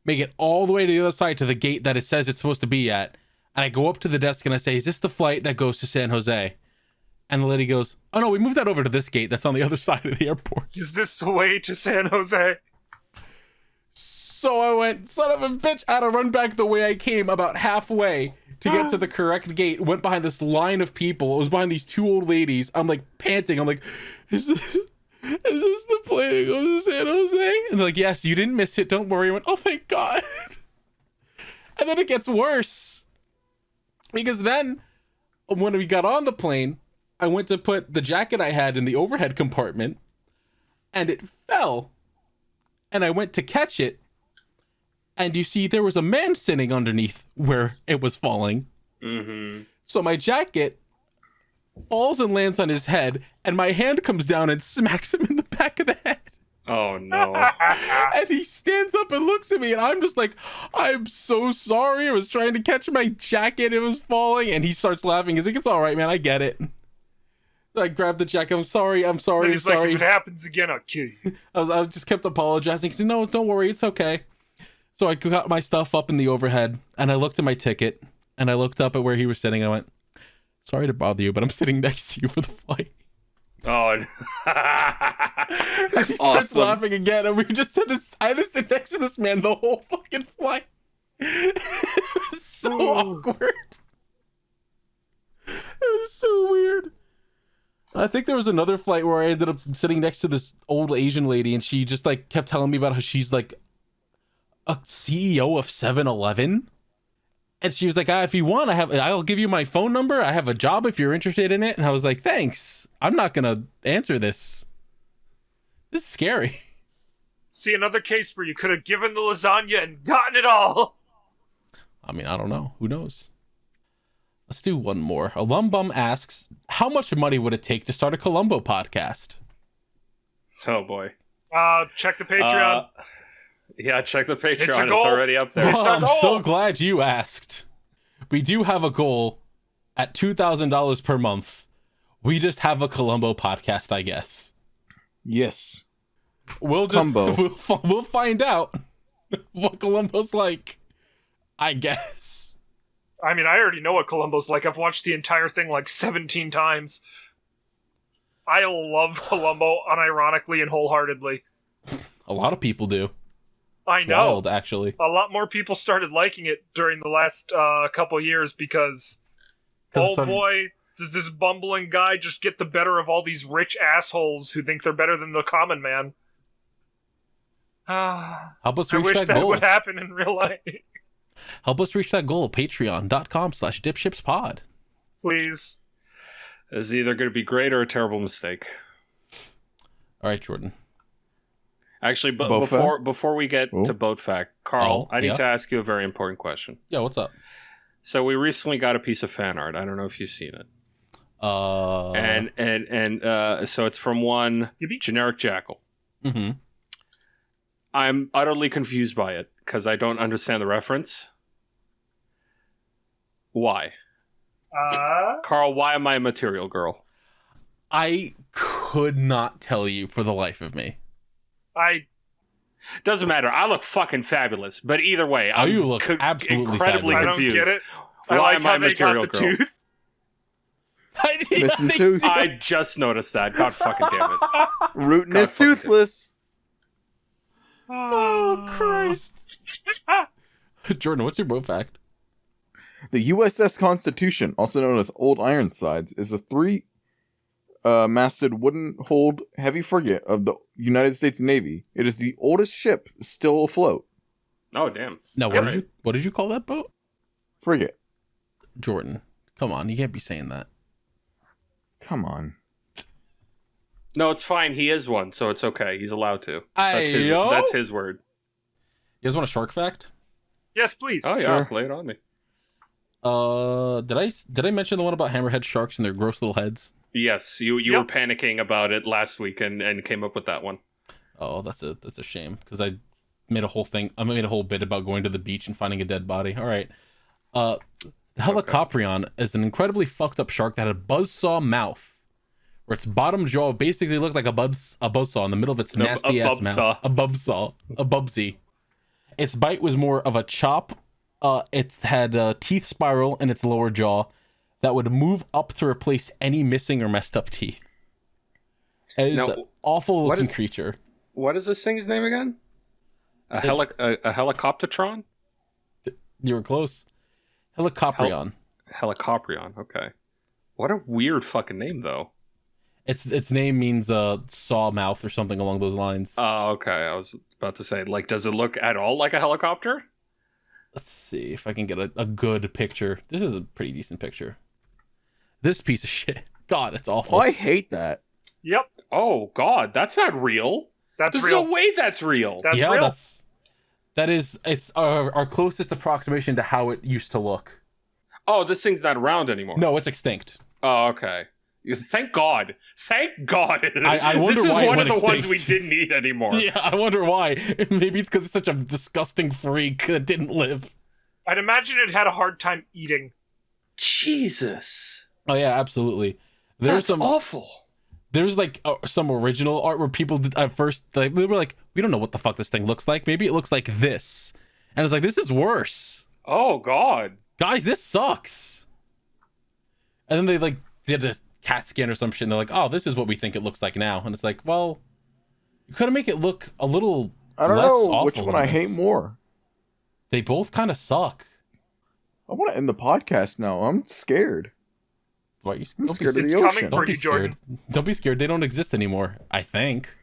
make it all the way to the other side to the gate that it says it's supposed to be at. And I go up to the desk and I say, is this the flight that goes to San Jose? And the lady goes, oh no, we moved that over to this gate that's on the other side of the airport. Is this the way to San Jose? So I went, son of a bitch, I had to run back the way I came about halfway to get to the correct gate. Went behind this line of people. It was behind these two old ladies. I'm like panting. I'm like, is this the plane that goes to San Jose? And they're like, yes, you didn't miss it. Don't worry. I went, oh, thank God. And then it gets worse. Because then, when we got on the plane, I went to put the jacket I had in the overhead compartment, and it fell. And I went to catch it, and you see there was a man sitting underneath where it was falling. Mm-hmm. So my jacket falls and lands on his head, and my hand comes down and smacks him in the back of the head. Oh no. And he stands up and looks at me, and I'm just like, I'm so sorry. I was trying to catch my jacket. It was falling. And he starts laughing. He's like, it's all right, man. I get it. I grabbed the jacket. I'm sorry. And he's sorry. like, if it happens again, I'll kill you. I just kept apologizing. He said, no, don't worry. It's okay. So I got my stuff up in the overhead, and I looked at my ticket, and I looked up at where he was sitting, and I went, sorry to bother you, but I'm sitting next to you for the flight. Oh, And he starts laughing again, and we just I had to sit next to this man the whole fucking flight. It was so awkward. It was so weird. I think there was another flight where I ended up sitting next to this old Asian lady, and she just like kept telling me about how she's like a CEO of 7-Eleven. And she was like, if you want, I'll give you my phone number. I have a job if you're interested in it. And I was like, thanks. I'm not going to answer this. This is scary. See, another case where you could have given the lasagna and gotten it all. I mean, I don't know. Who knows? Let's do one more. A Lumbum asks, how much money would it take to start a Columbo podcast? Oh boy. Check the Patreon. Yeah, check the Patreon. It's already up there. Well, I'm so glad you asked. We do have a goal at $2,000 per month. We just have a Columbo podcast, I guess. Yes. We'll find out what Columbo's like, I guess. I mean, I already know what Columbo's like. I've watched the entire thing like 17 times. I love Columbo unironically and wholeheartedly. A lot of people do. I know. Wild, actually. A lot more people started liking it during the last couple years because, boy, does this bumbling guy just get the better of all these rich assholes who think they're better than the common man. Help us I reach wish that that goal. would happen in real life. Help us reach that goal. Patreon.com/DipShipsPod. Please. This is either going to be great or a terrible mistake. All right, Jordan. Actually, Boat before we get to boat fact, Carl, I need to ask you a very important question. Yeah, what's up? So we recently got a piece of fan art. I don't know if you've seen it. So it's from one generic jackal. Mm-hmm. I'm utterly confused by it because I don't understand the reference. Why? Carl, why am I a material girl? I could not tell you for the life of me. Doesn't matter. I look fucking fabulous. But either way, you look absolutely incredibly fabulous. confused. I don't get it. Why I like am how I a they material got the girl? tooth. Missing tooth. I just noticed that. God fucking damn it. Rootin' God is fucking toothless. Oh, Christ. Jordan, what's your boat fact? The USS Constitution, also known as Old Ironsides, is a three-masted wooden-hulled heavy frigate of the United States Navy. It is the oldest ship still afloat. Oh, damn. No, what did you call that boat? Frigate. Jordan, come on, you can't be saying that. Come on. No, it's fine. He is one, so it's okay. He's allowed to. That's his word. You guys want a shark fact? Yes, please. Oh, yeah. Sure. Play it on me. Did I mention the one about hammerhead sharks and their gross little heads? Yes, you were panicking about it last week and came up with that one. Oh, that's a shame because I made a whole bit about going to the beach and finding a dead body. All right. The Helicoprion is an incredibly fucked up shark that had a buzzsaw mouth, where its bottom jaw basically looked like a buzzsaw in the middle of its nasty ass mouth. A bubsy. Its bite was more of a chop. It had a teeth spiral in its lower jaw that would move up to replace any missing or messed up teeth. It is an awful looking creature. What is this thing's name again? A helicoptertron? You were close. Helicoprion. Helicoprion, okay. What a weird fucking name, though. Its name means saw mouth or something along those lines. Oh, okay. I was about to say, does it look at all like a helicopter? Let's see if I can get a good picture. This is a pretty decent picture. This piece of shit. God, it's awful. Oh, I hate that. Yep. Oh, God, that's not real. There's real. no way that's real. That's real. It's our closest approximation to how it used to look. Oh, this thing's not around anymore. No, it's extinct. Oh, okay. Thank God. Thank God. I wonder this is why one of the extinct. ones we didn't need anymore. Yeah, I wonder why. Maybe it's because it's such a disgusting freak that didn't live. I'd imagine it had a hard time eating. Jesus. Oh yeah, absolutely. That's awful. There's some original art where people did, at first they were like, we don't know what the fuck this thing looks like. Maybe it looks like this, and it's like, this is worse. Oh God, guys, this sucks. And then they did a CAT scan or some shit, and they're like, oh, this is what we think it looks like now. And it's like, well, you could make it look a little. I don't less know awful which one than I this. hate more. They both kind of suck. I want to end the podcast now. I'm scared. Why are you I'm scared of It's the coming ocean. for you, Jordan. Don't be scared. They don't exist anymore, I think.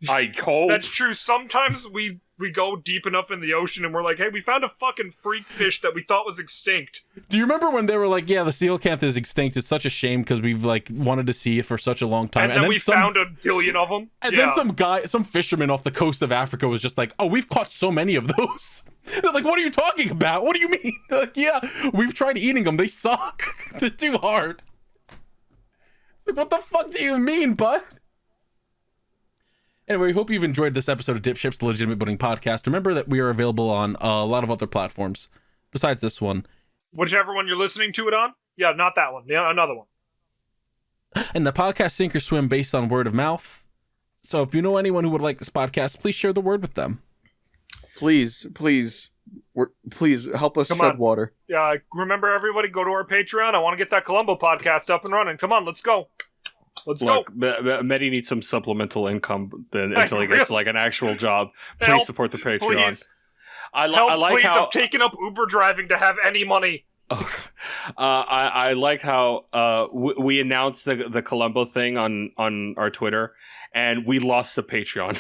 I hope. That's true. Sometimes we go deep enough in the ocean and we're like, hey, we found a fucking freak fish that we thought was extinct. Do you remember when they were like, yeah, the coelacanth is extinct. It's such a shame because we've wanted to see it for such a long time. And then we found a billion of them. And then some fisherman off the coast of Africa was just like, oh, we've caught so many of those. They're like, what are you talking about? What do you mean? They're like, yeah, we've tried eating them. They suck. They're too hard. Like, what the fuck do you mean, bud? Anyway, we hope you've enjoyed this episode of DipShips, the Legitimate Boating Podcast. Remember that we are available on a lot of other platforms besides this one. Whichever one you're listening to it on? Yeah, not that one. Yeah, another one. And the podcast sink or swim based on word of mouth. So if you know anyone who would like this podcast, please share the word with them. Please help us shed water. Yeah, remember everybody, go to our Patreon. I want to get that Columbo podcast up and running. Come on, let's go. Let's Look, go. Metty needs some supplemental income until he gets like an actual job. Please support the Patreon. Please. I like please, how I'm taking up Uber driving to have any money. I like how we announced the Columbo thing on our Twitter, and we lost the Patreon.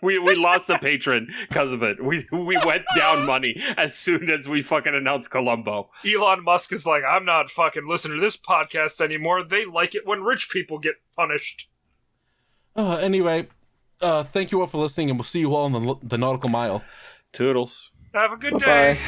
we lost the patron because of it. We went down money as soon as we fucking announced Columbo. Elon Musk is like, I'm not fucking listening to this podcast anymore. They like it when rich people get punished. Anyway, thank you all for listening, and we'll see you all on the Nautical Mile. Toodles. Have a good Bye-bye. day.